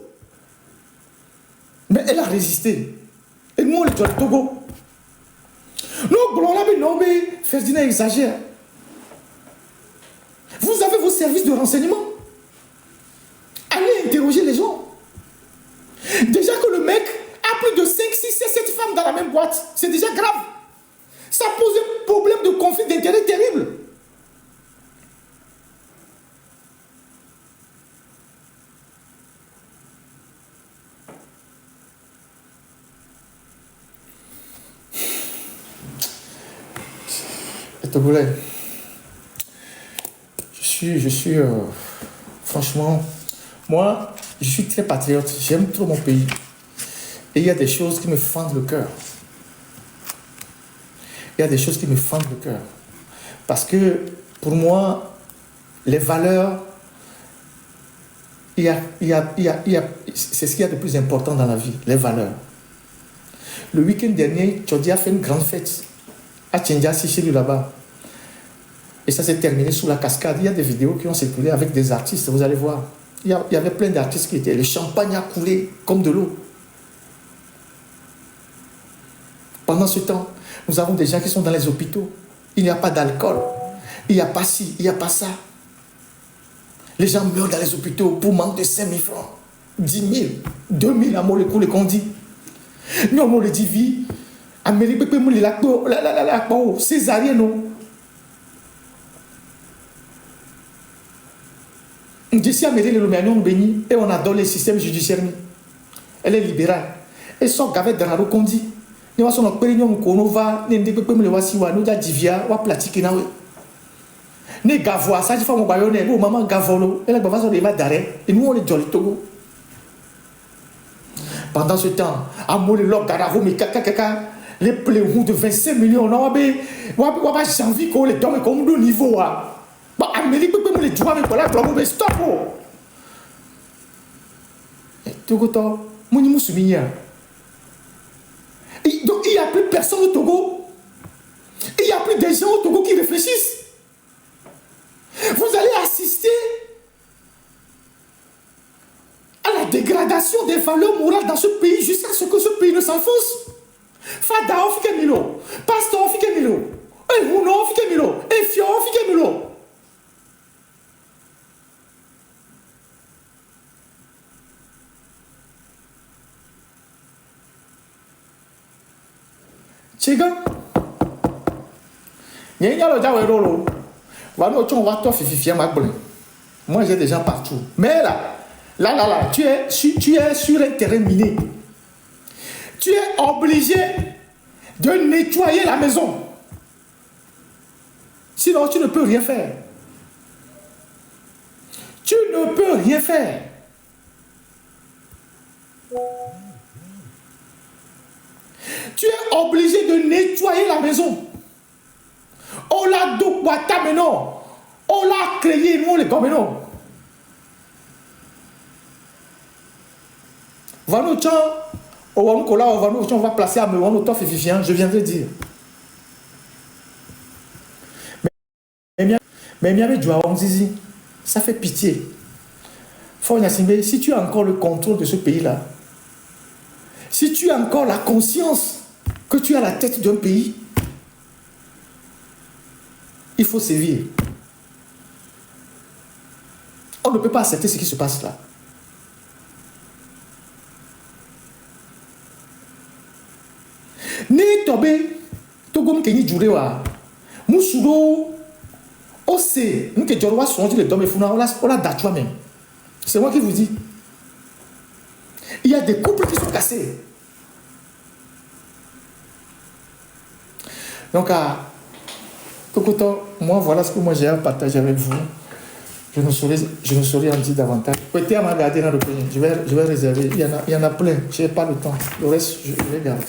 Mais elle a résisté. Et nous, on est au Togo. Non, mais Ferdinand exagère. Vous avez vos services de renseignement. Allez interroger les gens. Déjà que le mec a plus de 5, 6, 7 femmes dans la même boîte. C'est déjà grave. Ça pose un problème de conflit d'intérêt terrible. Togolais, je suis franchement, moi, je suis très patriote, j'aime trop mon pays. Et il y a des choses qui me fendent le cœur. Il y a des choses qui me fendent le cœur. Parce que, pour moi, les valeurs, c'est ce qu'il y a de plus important dans la vie, les valeurs. Le week-end dernier, Tchodi a fait une grande fête à Tchendiassi, chez lui là-bas. Et ça s'est terminé sous la cascade. Il y a des vidéos qui ont circulé avec des artistes, vous allez voir. Il y avait plein d'artistes qui étaient. Le champagne a coulé comme de l'eau. Pendant ce temps, nous avons des gens qui sont dans les hôpitaux. Il n'y a pas d'alcool. Il n'y a pas ci, il n'y a pas ça. Les gens meurent dans les hôpitaux pour manque de 5 000 francs, 10 000, 2 000 à Molécoule qu'on dit. Nous, on le dit, vie. Amérique, la césarienne, non. D'ici Amérique, le Ménion béni, et on adore le système judiciaire. Elle est libérale. Et son gavet de raro qu'on dit. Nous avons un période où on va, nous avons divia, ou platique. Nous gavois, ça dit mon bayonne, ou maman gavolo, et la bavase on va d'arrêt, et nous on est joli Togo. Pendant ce temps, à Molelok, Daravo, mais kaka, les pléons de 25 millions, on va janvier qu'on les donne comme le niveau. Amérique peut me les jouer avec la drogue, mais stop. Togo, mon imou souminia. Donc il n'y a plus personne au Togo. plus des gens au Togo qui réfléchissent. Vous allez assister à la dégradation des valeurs morales dans ce pays jusqu'à ce que ce pays ne s'enfonce. Fada ofike milo, pasteur ofike milo, Huno ofike milo, Efio ofike milo. Chiga, moi j'ai des gens partout. Mais là, tu es sur un terrain miné. Tu es obligé de nettoyer la maison. Sinon, tu ne peux rien faire. Tu ne peux rien faire. Tu es obligé de nettoyer la maison. On l'a doublé, mais non. On l'a créé, nous, les gars, mais non. On va placer à Mewano, je viendrai dire. Mais ça fait pitié. Si tu as encore le contrôle de ce pays-là, si tu as encore la conscience que tu as la tête d'un pays, il faut sévir. On ne peut pas accepter ce qui se passe là. Ni tobe togom kenyi jurewa musudo ose nke jorwa sonji le dome funa ola datwa même. C'est moi qui vous dis. Il y a des couples qui sont cassés. Donc moi voilà ce que moi j'ai à partager avec vous. Je ne saurais en dire davantage. Peut-être à me regarder dans le pays. Je vais réserver. Il y en a plein. Je n'ai pas le temps. Le reste, je vais garder.